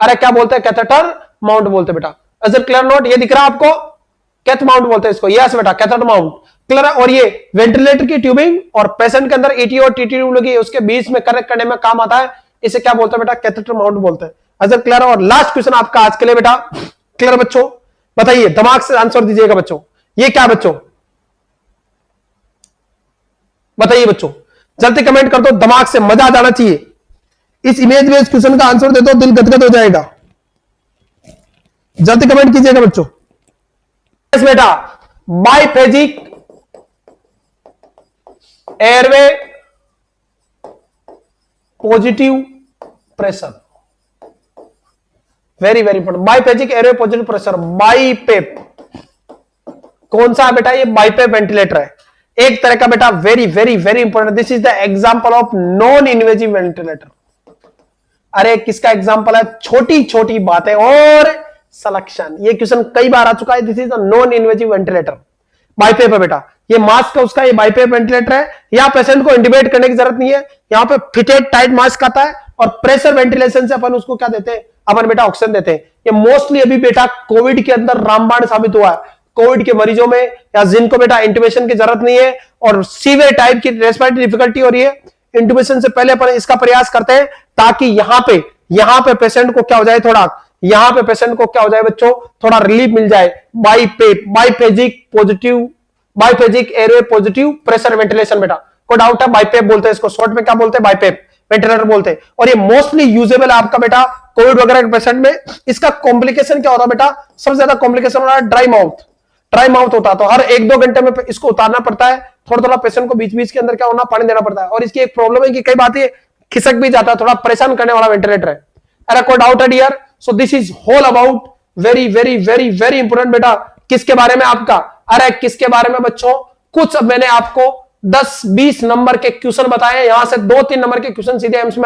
अरे क्या बोलते हैं? कैथेटर माउंट बोलते हैं बेटा। Is it clear note? ये दिख रहा है आपको? कैथ माउंट बोलते हैं इसको, यस बेटा, कैथेटर माउंट। क्लियर है? और ये वेंटिलेटर की ट्यूबिंग और पेशेंट के अंदर ईटी और टीटी ट्यूब लगी है उसके बीच में कनेक्ट करने में काम आता है, इसे क्या बोलते हैं बेटा? कैथेटर माउंट बोलते हैं। Is it clear? और लास्ट क्वेश्चन आपका आज के लिए बेटा, क्लियर बच्चों? बताइए, दिमाग से आंसर दीजिएगा बच्चों, ये क्या बच्चों? बताइए बच्चों, जल्दी कमेंट कर दो, दिमाग से, मजा आ जाना चाहिए। इस इमेज बेस्ड क्वेश्चन का आंसर दे दो, दिल गदगद हो जाएगा। जल्दी कमेंट कीजिएगा बच्चों। बेटा, biphasic airway positive pressure, very very important, biphasic airway positive pressure, BiPAP कौन सा है बेटा? ये बाइपेप वेंटिलेटर है, एक तरह का बेटा, very very very important. This is the example of non invasive ventilator. अरे किसका एग्जांपल है? छोटी छोटी बातें और सिलेक्शन, ये क्वेश्चन कई बार आ चुका है। This is the non invasive ventilator, BiPAP है बेटा, ये मास्क है उसका, ये बाइपेप वेंटिलेटर है। यहां पेशेंट को इंट्यूबेट करने की जरूरत नहीं है, यहां पे फिटेड टाइट मास्क आता है और प्रेशर वेंटिलेशन से अपन उसको क्या देते हैं? अपन बेटा ऑक्सीजन देते हैं। ये मोस्टली अभी बेटा कोविड के अंदर रामबाण साबित हुआ है। कोविड के मरीजों में या जिनको बेटा इंट्यूबेशन की जरूरत नहीं है और सीवियर टाइप की रेस्पिरेटरी डिफिकल्टी हो रही है, इंट्यूबेशन से पहले अपन इसका प्रयास करते हैं ताकि यहां पे पेशेंट को क्या हो जाए, थोड़ा यहां पे पेशेंट को क्या हो जाए बच्चों, थोड़ा रिलीफ मिल जाए। बाइफेजिक एयरवे पॉजिटिव प्रेशर वेंटिलेशन बेटा, कोई डाउट है? बाइपेप बोलते हैं इसको, शॉर्ट में क्या बोलते हैं? बाइपेप वेंटिलेटर बोलते हैं। और ये मोस्टली यूजेबल है आपका बेटा कोविड वगैरह के पेशेंट में। इसका कॉम्प्लिकेशन क्या होता है बेटा? सबसे ज्यादा कॉम्प्लिकेशन हो रहा है ड्राई माउथ, ड्राई माउथ होता है, तो हर 1-2 घंटे में इसको उतारना पड़ता है, थोड़ा थोड़ा पेशेंट को बीच बीच के अंदर क्या होना, पानी देना पड़ता है। और इसकी एक प्रॉब्लम है कि कई बात ये खिसक भी जाता है, थोड़ा परेशान करने वाला वेंटिलेटर है। अरे कोई डाउट है dear? So this is whole about very very very very important बेटा, किसके बारे में आपका? अरे किसके बारे में बच्चों? कुछ अब मैंने आपको 10-20 नंबर के क्वेश्चन बताए, यहां से 2-3 नंबर के क्वेश्चन सीधे एम्स में